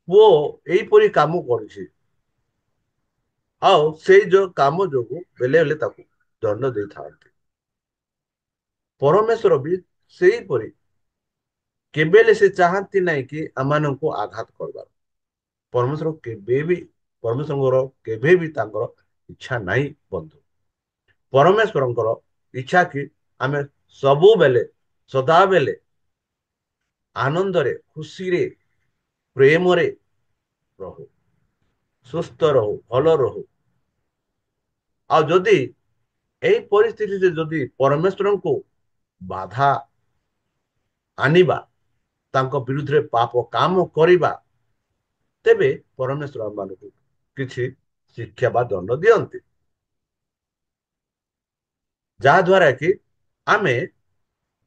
ପୁଅ ଏଇପରି କାମ କରିଛି, ଆଉ ସେଇ ଯୋଉ କାମ ଯୋଗୁ ବେଲେ ବେଲେ ତାକୁ ଦଣ୍ଡ ଦେଇଥାନ୍ତି। ପରମେଶ୍ୱର ବି ସେଇପରି କେବେ ହେଲେ ସେ ଚାହାନ୍ତି ନାହିଁ କି ଆମମାନଙ୍କୁ ଆଘାତ କରିବାର। ପରମେଶ୍ୱର କେବେ ବି ପରମେଶ୍ୱରଙ୍କର କେବେ ବି ତାଙ୍କର ଇଚ୍ଛା ନାହିଁ ବନ୍ଧୁ। ପରମେଶ୍ୱରଙ୍କର ଇଚ୍ଛା କି ଆମେ ସବୁବେଳେ ସଦାବେଳେ ଆନନ୍ଦରେ, ଖୁସିରେ, ପ୍ରେମରେ ରହୁ, ସୁସ୍ଥ ରହୁ, ଭଲ ରହୁ। ଆଉ ଯଦି ଏଇ ପରିସ୍ଥିତିରେ ଯଦି ପରମେଶ୍ୱରଙ୍କୁ ବାଧା ଆଣିବା, ତାଙ୍କ ବିରୁଦ୍ଧରେ ପାପ କାମ କରିବା, ତେବେ ପରମେଶ୍ୱର ମାନଙ୍କୁ କିଛି ଶିକ୍ଷା ବା ଦଣ୍ଡ ଦିଅନ୍ତି, ଯାହା ଦ୍ୱାରା କି ଆମେ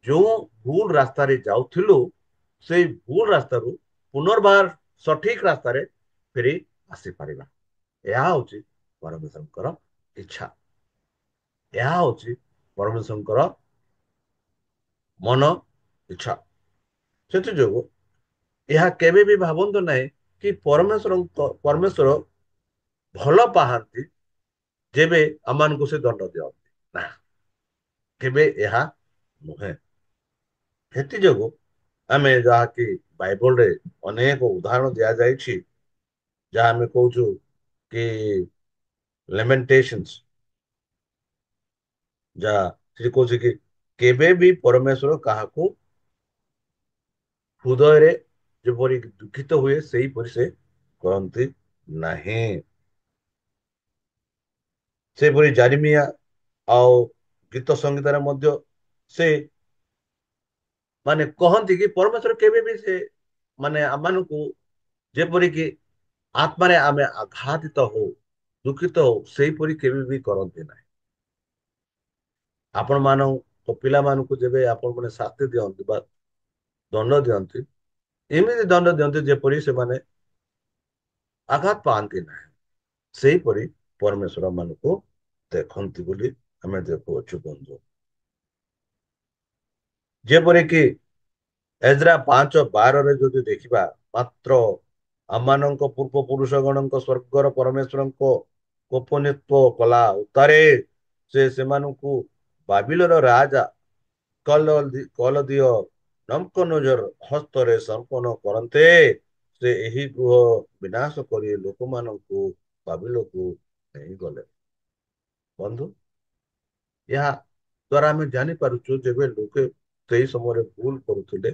ଯୋଉ ଭୁଲ ରାସ୍ତାରେ ଯାଉଥିଲୁ, ସେଇ ଭୁଲ ରାସ୍ତାରୁ ପୁନର୍ବାର ସଠିକ ରାସ୍ତାରେ ଫେରି ଆସିପାରିବା। ଏହା ହଉଛି ପରମେଶ୍ୱରଙ୍କର ଇଚ୍ଛା। ଏହା ହଉଛି ପରମେଶ୍ୱରଙ୍କର ମନ ଇଚ୍ଛା। ସେଥିଯୋଗୁଁ ଏହା କେବେ ବି ଭାବନ୍ତୁ ନାହିଁ କି ପରମେଶ୍ୱର ଭଲ ପାଆନ୍ତି ଯେବେ ଆମମାନଙ୍କୁ ସେ ଦଣ୍ଡ ଦିଅନ୍ତି ନା, କେବେ ଏହା ନୁହେଁ। ସେଥିଯୋଗୁଁ ଆମେ ଯାହାକି ବାଇବଲରେ ଅନେକ ଉଦାହରଣ ଦିଆଯାଇଛି, ଯାହା ଆମେ କହୁଛୁ କି ଲେମେଣ୍ଟେସନ୍ସ, ଯାହା ସେଠି କହୁଛି କି କେବେ ବି ପରମେଶ୍ୱର କାହାକୁ ହୃଦୟରେ ଯେପରି ଦୁଃଖିତ ହୁଏ ସେଇପରି ସେ କରନ୍ତି ନାହିଁ। ସେପରି ଜାରିମିଆ ଆଉ ଗୀତ ସଂହିତାରେ ମଧ୍ୟ ସେ ମାନେ କହନ୍ତି କି ପରମେଶ୍ୱର କେବେ ବି ସେ ମାନେ ଆମମାନଙ୍କୁ ଯେପରିକି ଆତ୍ମାରେ ଆମେ ଆଘାତିତ ହଉ, ଦୁଃଖିତ ହଉ, ସେଇପରି କେବେ ବି କରନ୍ତି ନାହିଁ। ଆପଣ ମାନଙ୍କ ପିଲାମାନଙ୍କୁ ଯେବେ ଆପଣ ମାନେ ଶାସ୍ତି ଦିଅନ୍ତି ବା ଦଣ୍ଡ ଦିଅନ୍ତି, ଏମିତି ଦଣ୍ଡ ଦିଅନ୍ତି ଯେପରି ସେମାନେ ଆଘାତ ପାଆନ୍ତି ନାହିଁ। ସେଇପରି ପରମେଶ୍ୱର ମାନଙ୍କୁ ଦେଖନ୍ତି ବୋଲି ଆମେ ଦେଖୁଅଛୁ ବନ୍ଧୁ। ଯେପରିକି ଏଜ୍ରା 5:12 ଯଦି ଦେଖିବା, ମାତ୍ର ଆମମାନଙ୍କ ପୂର୍ବ ପୁରୁଷ ଗଣଙ୍କ ସ୍ୱର୍ଗର ପରମେଶ୍ୱରଙ୍କ ଗୋପନୀୟତ୍ୱ କଲା ଉତ୍ତାରେ ସେ ସେମାନଙ୍କୁ ବାବିଲର ରାଜା କଲଦିୟ ନବୁକଦନେଜର ହସ୍ତରେ ସମର୍ପଣ କରନ୍ତେ, ସେ ଏହି ଗୃହ ବିନାଶ କରି ଲୋକମାନଙ୍କୁ ବାବିଲକୁ ନେଇଗଲେ। ବନ୍ଧୁ, ଏହା ଦ୍ଵାରା ଆମେ ଜାଣିପାରୁଛୁ ଯେବେ ଲୋକେ ସେଇ ସମୟରେ ଭୁଲ କରୁଥିଲେ,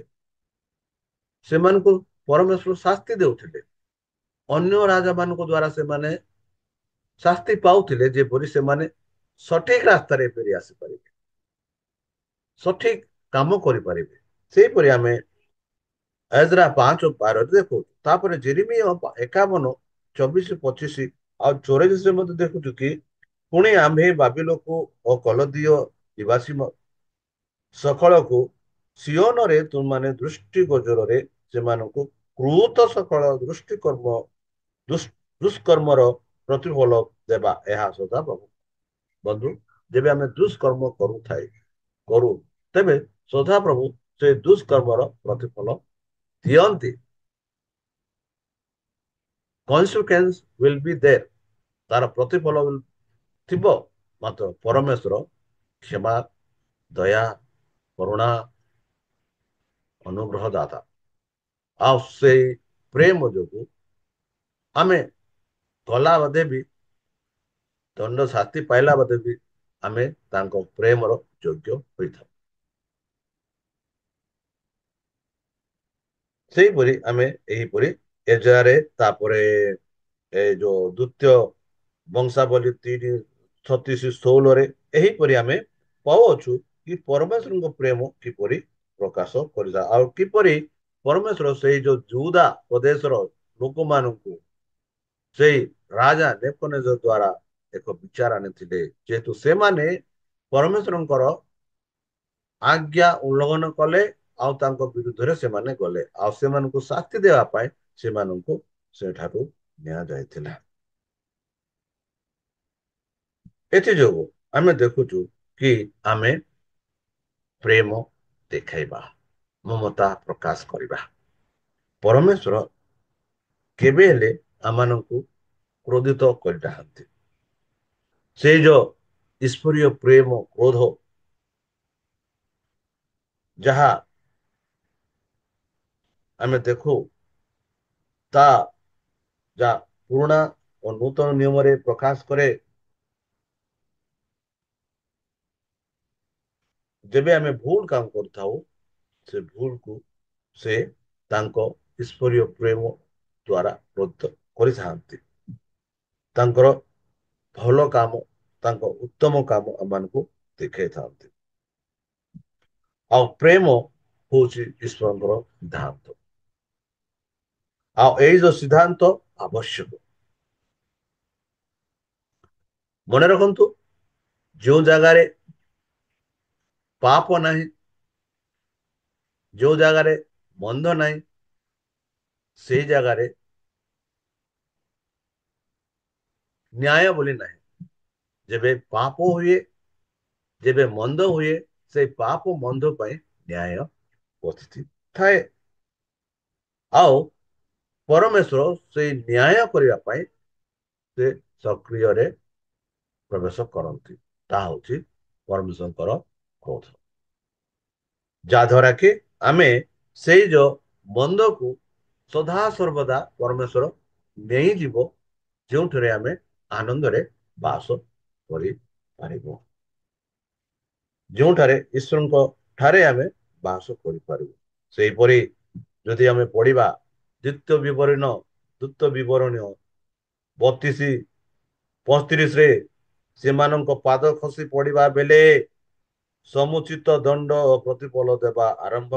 ସେମାନଙ୍କୁ ପରମେଶ୍ୱର ଶାସ୍ତି ଦେଉଥିଲେ। ଅନ୍ୟ ରାଜା ମାନଙ୍କ ଦ୍ଵାରା ସେମାନେ ଶାସ୍ତି ପାଉଥିଲେ, ଯେପରି ସେମାନେ ସଠିକ ରାସ୍ତାରେ ଫେରି ଆସିପାରିବେ, ସଠିକ କାମ କରିପାରିବେ। ସେହିପରି ଆମେ ଏଜ୍ରା 5:12 ଦେଖୁ। ତାପରେ ଜେରେମିୟା 51:24-25 ଆଉ 24 ମଧ୍ୟ ଦେଖୁଛୁ କି ପୁଣି ଆମ୍ଭେ ବାବିଲକୁ ଓ କଲଦୀୟ ନିବାସୀ ସକଳକୁ ସିଓନରେ ତୁମମାନେ ଦୃଷ୍ଟି ଗୋଚରରେ ସେମାନଙ୍କୁ କ୍ରୂତ ସକଳ ଦୁଷ୍କର୍ମର ପ୍ରତିଫଳ ଦେବା, ଏହା ସଦା ପ୍ରଭୁ। ବନ୍ଧୁ, ଯେବେ ଆମେ ଦୁଷ୍କର୍ମ କରୁ, ତେବେ ସଦାପ୍ରଭୁ ସେ ଦୁଷ୍କର୍ମର ପ୍ରତିଫଳ ଦିଅନ୍ତି। କନସିକ୍ୱେନ୍ସ ୱିଲ୍ ବି ଦେयर, ତାର ପ୍ରତିଫଳ ଥିବ। ମାତ୍ର ପରମେଶ୍ୱର କ୍ଷମା, ଦୟା, କରୁଣା, ଅନୁଗ୍ରହ ଦାତା, ଆଉ ସେଇ ପ୍ରେମ ଯୋଗୁ ଆମେ ଗଲା ବାଦେ ବି, ଦଣ୍ଡ ଶାସ୍ତି ପାଇଲା ବାଦେ ବି ଆମେ ତାଙ୍କ ପ୍ରେମର ଯୋଗ୍ୟ ହୋଇଥାଉ। ସେଇପରି ଆମେ ଏହିପରି ଏଜାରେ ତାପରେ ଏ ଯୋଉ ଦ୍ଵିତୀୟ ବଂଶାବଳୀ 3:36-16 ଏହିପରି ଆମେ ପାଉଅଛୁ କି ପରମେଶ୍ୱରଙ୍କ ପ୍ରେମ କିପରି ପ୍ରକାଶ କରିଥାଏ, ଆଉ କିପରି ପରମେଶ୍ୱର ସେଇ ଯୋଉ ଯୁଦା ପ୍ରଦେଶର ଲୋକମାନଙ୍କୁ ସେଇ ରାଜା ନେବୁକଦନେଜର ଦ୍ଵାରା ଏକ ବିଚାର ଆଣିଥିଲେ, ଯେହେତୁ ସେମାନେ ପରମେଶ୍ୱରଙ୍କର ଆଜ୍ଞା ଉଲ୍ଲଂଘନ କଲେ, ଆଉ ତାଙ୍କ ବିରୁଦ୍ଧରେ ସେମାନେ ଗଲେ, ଆଉ ସେମାନଙ୍କୁ ଶାସ୍ତି ଦେବା ପାଇଁ ସେମାନଙ୍କୁ ସେଠାକୁ ନିଆଯାଇଥିଲା। ଏଥିଯୋଗୁ ଆମେ ଦେଖୁଛୁ କି ଆମେ ପ୍ରେମ ଦେଖାଇବା, ମମତା ପ୍ରକାଶ କରିବା। ପରମେଶ୍ୱର କେବେ ହେଲେ ଆମମାନଙ୍କୁ କ୍ରୋଧିତ କରିନାହାନ୍ତି। ସେଇ ଯୋଉ ଈଶ୍ୱରୀୟ ପ୍ରେମ କ୍ରୋଧ ଯାହା ଆମେ ଦେଖୁ, ତା ଯାହା ପୁରୁଣା ଓ ନୂତନ ନିୟମରେ ପ୍ରକାଶ କରେ। ଯେବେ ଆମେ ଭୁଲ କାମ କରିଥାଉ, ସେ ଭୁଲକୁ ସେ ତାଙ୍କ ଈଶ୍ୱରୀୟ ପ୍ରେମ ଦ୍ଵାରା କ୍ରୋଧିତ କରିଥାନ୍ତି। ତାଙ୍କର ଭଲ କାମ, ତାଙ୍କ ଉତ୍ତମ କାମ ଆମମାନଙ୍କୁ ଦେଖାଇଥାନ୍ତି। ଆଉ ପ୍ରେମ ହଉଛି ଈଶ୍ୱରଙ୍କର ସିଦ୍ଧାନ୍ତ। ଆଉ ଏଇ ଯୋଉ ସିଦ୍ଧାନ୍ତ ଆବଶ୍ୟକ। ମନେ ରଖନ୍ତୁ, ଯୋଉ ଜାଗାରେ ପାପ ନାହିଁ, ଯୋଉ ଜାଗାରେ ମନ୍ଦ ନାହିଁ, ସେଇ ଜାଗାରେ ନ୍ୟାୟ ବୋଲି ନାହିଁ। ଯେବେ ପାପ ହୁଏ, ଯେବେ ମନ୍ଦ ହୁଏ, ସେଇ ପାପ ମନ୍ଦ ପାଇଁ ନ୍ୟାୟ ଉପସ୍ଥିତି ଥାଏ। ଆଉ ପରମେଶ୍ୱର ସେଇ ନ୍ୟାୟ କରିବା ପାଇଁ ସେ ସକ୍ରିୟରେ ପ୍ରବେଶ କରନ୍ତି। ତାହା ହଉଛି ପରମେଶ୍ୱରଙ୍କର କ୍ରୋଧ। ଯାହା ଦ୍ୱାରା କି ଆମେ ସେଇ ଯୋଉ ମନ୍ଦକୁ ସଦା ସର୍ବଦା ପରମେଶ୍ୱର ନେଇଯିବ, ଯେଉଁଠାରେ ଆମେ ଆନନ୍ଦରେ ବାସ କରିପାରିବୁ। ଯେଉଁଠାରେ ଈଶ୍ୱରଙ୍କ ଠାରେ ଆମେ ବାସ କରିପାରିବୁ। ସେହିପରି ଯଦି ଆମେ ପଢିବା ଦ୍ୱିତୀୟ ବିବରଣୀ 32-35ରେ, ସେମାନଙ୍କ ପାଦ ଖସି ପଡିବା ବେଲେ ସମୁଚିତ ଦଣ୍ଡ ଓ ପ୍ରତିଫଳ ଦେବା ଆରମ୍ଭ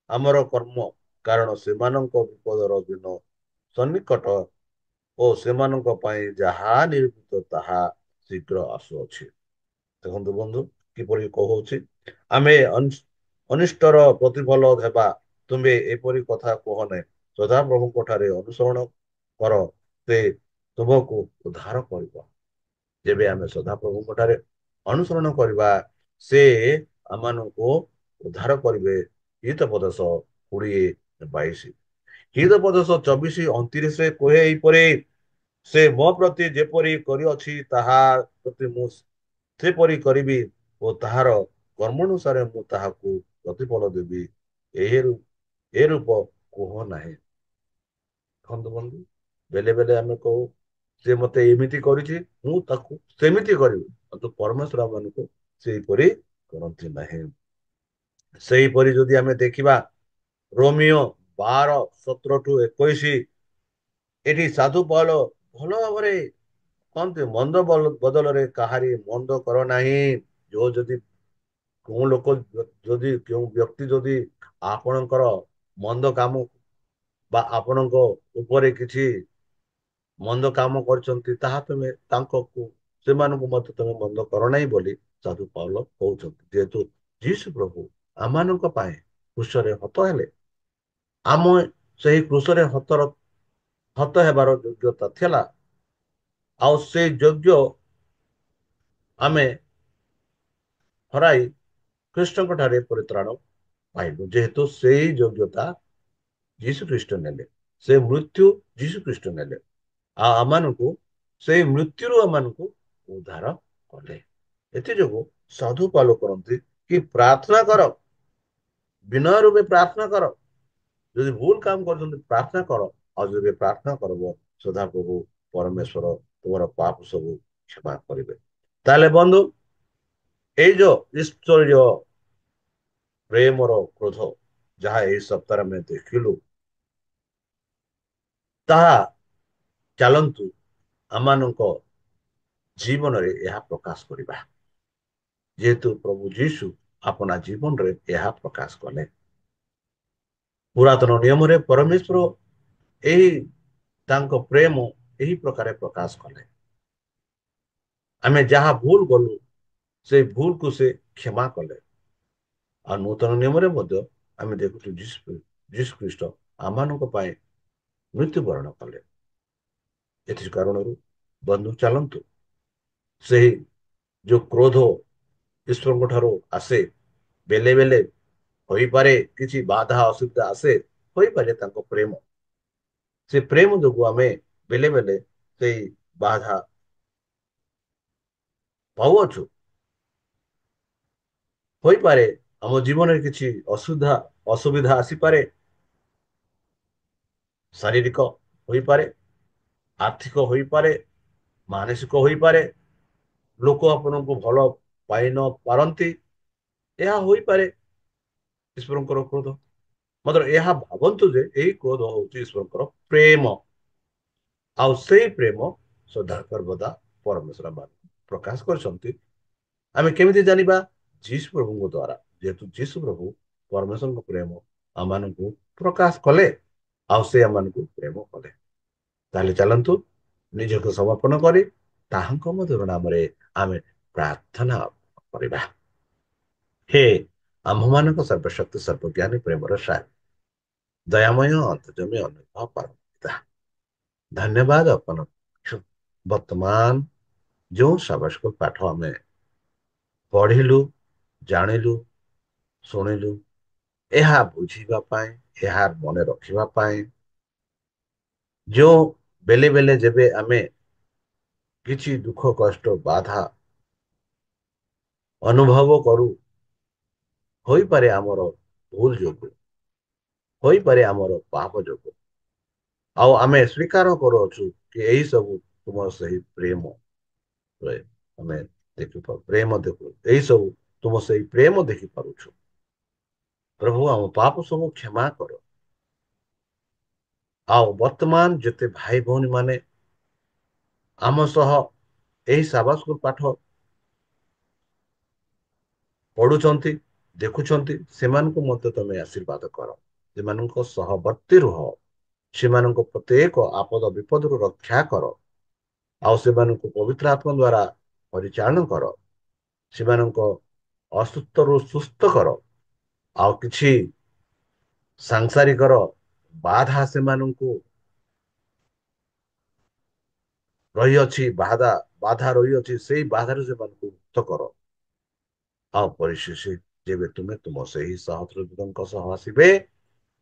ଆମର କର୍ମ, କାରଣ ସେମାନଙ୍କ ବିପଦର ଦିନ ସନ୍ନିକଟ ଓ ସେମାନଙ୍କ ପାଇଁ ଯାହା ନିରୂପିତ ତାହା ଶୀଘ୍ର ଆସୁଅଛି। ଦେଖନ୍ତୁ ବନ୍ଧୁ, କିପରି କହୁଛି, ଆମେ ଅନିଷ୍ଟର ପ୍ରତିଫଳ ହେବା, ତୁମେ ଏପରି କଥା କୁହ ନାହିଁ। ସଦାପ୍ରଭୁଙ୍କ ଠାରେ ଅନୁସରଣ କର, ସେ ତୁମକୁ ଉଦ୍ଧାର କରିବ। ଯେବେ ଆମେ ସଦାପ୍ରଭୁଙ୍କ ଠାରେ ଅନୁସରଣ କରିବା, ସେ ଆମମାନଙ୍କୁ ଉଦ୍ଧାର କରିବେ। ହିତୋପଦେଶ 20-22। ହିତୋପଦେଶ 24-29 କୁହେ ଏହିପରି, ସେ ମୋ ପ୍ରତି ଯେପରି କରିଅଛି ତାହା ପ୍ରତି ମୁଁ ସେପରି କରିବି ଓ ତାହାର କର୍ମାନୁସାରେ ମୁଁ ତାହାକୁ ପ୍ରତିଫଳ ଦେବି। ଏହି ଏ ରୂପ କୁହ ନାହିଁ। ଦେଖନ୍ତୁ ବନ୍ଧୁ, ବେଲେ ବେଲେ ଆମେ କହୁ, ସେ ମତେ ଏମିତି କରିଛି, ମୁଁ ତାକୁ ସେମିତି କରିବି। କିନ୍ତୁ ପରମେଶ୍ୱର ମାନଙ୍କୁ ସେହିପରି କରନ୍ତି ନାହିଁ। ସେହିପରି ଯଦି ଆମେ ଦେଖିବା, ରୋମିଓ 12-17-21, ଏଠି ସାଧୁ ପାଉଲ ଭଲ ଭାବରେ କହନ୍ତି, ମନ୍ଦ ବଦଳରେ କାହାରି ମନ୍ଦ କର ନାହିଁ। ଯୋଉ ଯଦି କେଉଁ ଲୋକ, ଯଦି କେଉଁ ବ୍ୟକ୍ତି ଯଦି ଆପଣଙ୍କର ମନ୍ଦ କାମ ବା ଆପଣଙ୍କ ଉପରେ କିଛି ମନ୍ଦ କାମ କରିଛନ୍ତି, ତାହା ତୁମେ ତାଙ୍କୁ ସେମାନଙ୍କୁ ମଧ୍ୟ ତମେ ମନ୍ଦ କର ନାହିଁ ବୋଲି ସାଧୁ ପାଉଲ କହୁଛନ୍ତି। ଯେହେତୁ ଯୀଶୁ ପ୍ରଭୁ ଆମମାନଙ୍କ ପାଇଁ କୃଷରେ ହତ ହେଲେ, ଆମ ସେହି କୃଷରେ ହତ ହେବାର ଯୋଗ୍ୟତା ଥିଲା। ଆଉ ସେଇ ଯୋଗ୍ୟ ଆମେ ହରାଇ ଖ୍ରୀଷ୍ଟଙ୍କ ଠାରେ ପରିତ୍ରାଣ ପାଇଲୁ। ଯେହେତୁ ସେଇ ଯୋଗ୍ୟତା ଯୀଶୁ ଖ୍ରୀଷ୍ଟ ନେଲେ, ସେ ମୃତ୍ୟୁ ଯୀଶୁ ଖ୍ରୀଷ୍ଟ ନେଲେ, ଆଉ ଆମମାନଙ୍କୁ ସେଇ ମୃତ୍ୟୁରୁ ଆମମାନଙ୍କୁ ଉଦ୍ଧାର କଲେ। ଏଥିଯୋଗୁ ସାଧୁ ପାଲ କରନ୍ତି କି ପ୍ରାର୍ଥନା କର, ବିନୟ ରୂପେ ପ୍ରାର୍ଥନା କର। ଯଦି ଭୁଲ କାମ କରୁଛନ୍ତି ପ୍ରାର୍ଥନା କର, ଆଉ ଯଦି ପ୍ରାର୍ଥନା କରିବ, ସଦାପ୍ରଭୁ ପରମେଶ୍ୱର ତୁମର ପାପ ସବୁ କ୍ଷମା କରିବେ। ତାହେଲେ ବନ୍ଧୁ, ଏଇ ଯୋଉ ଈଶ୍ୱରୀୟ ପ୍ରେମର କ୍ରୋଧ ଯାହା ଏହି ସପ୍ତାହରେ ଆମେ ଦେଖିଲୁ, ତାହା ଚାଲନ୍ତୁ ଆମମାନଙ୍କ ଜୀବନରେ ଏହା ପ୍ରକାଶ କରିବା। ଯେହେତୁ ପ୍ରଭୁ ଯୀଶୁ ଆପଣା ଜୀବନରେ ଏହା ପ୍ରକାଶ କଲେ। ପୁରାତନ ନିୟମରେ ପରମେଶ୍ୱର ଏହି ତାଙ୍କ ପ୍ରେମ ଏହି ପ୍ରକାର ପ୍ରକାଶ କଲେ। ଆମେ ଯାହା ଭୁଲ କଲୁ, ସେଇ ଭୁଲକୁ ସେ କ୍ଷମା କଲେ। ଆଉ ନୂତନ ନିୟମରେ ମଧ୍ୟ ଆମେ ଦେଖୁଛୁ, ଯୀଶୁ ଖ୍ରୀଷ୍ଟ ଆମମାନଙ୍କ ପାଇଁ ମୃତ୍ୟୁବରଣ କଲେ। ଏଥି କାରଣରୁ ବନ୍ଧୁ, ଚାଲନ୍ତୁ ସେହି ଯୋଉ କ୍ରୋଧ ଈଶ୍ୱରଙ୍କ ଠାରୁ ଆସେ, ବେଲେ ବେଲେ ହୋଇପାରେ କିଛି ବାଧା ଅସୁବିଧା ଆସେ, ହୋଇପାରେ ତାଙ୍କ ପ୍ରେମ। ସେ ପ୍ରେମ ଯୋଗୁ ଆମେ ବେଲେ ବେଲେ ସେଇ ବାଧା ପାଉଅଛୁ। ହୋଇପାରେ ଆମ ଜୀବନରେ କିଛି ଅସୁବିଧା ଆସିପାରେ। ଶାରୀରିକ ହୋଇପାରେ, ଆର୍ଥିକ ହୋଇପାରେ, ମାନସିକ ହୋଇପାରେ। ଲୋକ ଆପଣଙ୍କୁ ଭଲ ପାଇ ନ ପାରନ୍ତି। ଏହା ହୋଇପାରେ ଈଶ୍ୱରଙ୍କର କ୍ରୋଧ। ମାତ୍ର ଏହା ଭାବନ୍ତୁ ଯେ ଏହି କ୍ରୋଧ ହଉଛି ଈଶ୍ୱରଙ୍କର ପ୍ରେମ। ଆଉ ସେଇ ପ୍ରେମ ସଦା ସର୍ବଦା ପରମେଶ୍ୱର ମାନ ପ୍ରକାଶ କରିଛନ୍ତି। ଆମେ କେମିତି ଜାଣିବା? ଯୀଶୁ ପ୍ରଭୁଙ୍କ ଦ୍ଵାରା। ଯେହେତୁ ଯୀଶୁ ପ୍ରଭୁ ପରମେଶ୍ୱରଙ୍କ ପ୍ରେମ ଆମମାନଙ୍କୁ ପ୍ରକାଶ କଲେ, ଆଉ ସେ ଆମମାନଙ୍କୁ ପ୍ରେମ କଲେ। ତାହେଲେ ଚାଲନ୍ତୁ ନିଜକୁ ସମର୍ପଣ କରି ତାହାଙ୍କ ମଧୁର ନାମରେ ଆମେ ପ୍ରାର୍ଥନା କରିବା। ହେ ଆମ୍ଭମାନଙ୍କ ସର୍ବଶକ୍ତି ସର୍ବଜ୍ଞାନୀ ପ୍ରେମର ସାର, ଦୟାମୟ ଅନ୍ତର୍ଜମୀ ଅନୁଭବ ପାରମିତା, ଧନ୍ୟବାଦ ଅର୍ପଣ କରୁଛୁ। ବର୍ତ୍ତମାନ ଯେଉଁ ସାବାସକ ପାଠ ଆମେ ପଢିଲୁ, ଜାଣିଲୁ, ଶୁଣିଲୁ, ଏହା ବୁଝିବା ପାଇଁ, ଏହା ମନେ ରଖିବା ପାଇଁ, ଯେଉଁ ବେଲେ ବେଲେ ଯେବେ ଆମେ କିଛି ଦୁଃଖ କଷ୍ଟ ବାଧା ଅନୁଭବ କରୁ, ହୋଇପାରେ ଆମର ଭୁଲ ଯୋଗୁଁ, ହୋଇପାରେ ଆମର ପାପ ଯୋଗୁଁ, ଆଉ ଆମେ ସ୍ୱୀକାର କରୁଅଛୁ କି ଏଇ ସବୁ ତୁମର ସେହି ପ୍ରେମ ଆମେ ଦେଖିପାରୁ, ପ୍ରେମ ଦେଖୁ, ଏଇ ସବୁ ତୁମ ସେଇ ପ୍ରେମ ଦେଖିପାରୁଛୁ। ପ୍ରଭୁ ଆମ ପାପ ସବୁ କ୍ଷମା କର। ଆଉ ବର୍ତ୍ତମାନ ଯେତେ ଭାଇ ଭଉଣୀ ମାନେ ଆମ ସହ ଏହି ସାବାସ୍କୁଲ ପାଠ ପଢୁଛନ୍ତି, ଦେଖୁଛନ୍ତି, ସେମାନଙ୍କୁ ମଧ୍ୟ ତମେ ଆଶୀର୍ବାଦ କର। ସେମାନଙ୍କ ସହବର୍ତ୍ତୀ ରୁହ। ସେମାନଙ୍କ ପ୍ରତ୍ୟେକ ଆପଦ ବିପଦରୁ ରକ୍ଷା କର। ଆଉ ସେମାନଙ୍କୁ ପବିତ୍ର ଆତ୍ମା ଦ୍ଵାରା ପରିଚାଳନା କର। ସେମାନଙ୍କ ଅସୁସ୍ଥରୁ ସୁସ୍ଥ କର। ଆଉ କିଛି ସାଂସାରିକର ବାଧା ସେମାନଙ୍କୁ ରହିଅଛି, ବାଧା ରହିଅଛି, ସେଇ ବାଧାରୁ ସେମାନଙ୍କୁ ମୁକ୍ତ କର। ଆଉ ପରିଶେଷ ଯେବେ ତୁମେ ତୁମ ସେହି ସହସ୍ରଙ୍କ ସହ ଆସିବେ,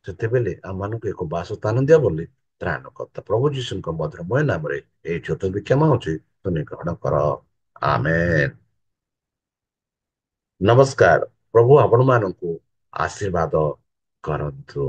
ସେତେବେଳେ ଆମମାନଙ୍କୁ ଏକ ବାସସ୍ଥାନ ଦିଅ ବୋଲି ତ୍ରାଣକର୍ତ୍ତା ପ୍ରଭୁ ଯୀଶୁଙ୍କ ମଧୁରମୟ ନାମରେ ଏହି ଛୋଟ ବିକ୍ଷମ ଅଛି, ତୁମେ ଗ୍ରହଣ କର। ଆମେନ୍। ନମସ୍କାର। ପ୍ରଭୁ ଆପଣ ମାନଙ୍କୁ ଆଶୀର୍ବାଦ କରନ୍ତୁ।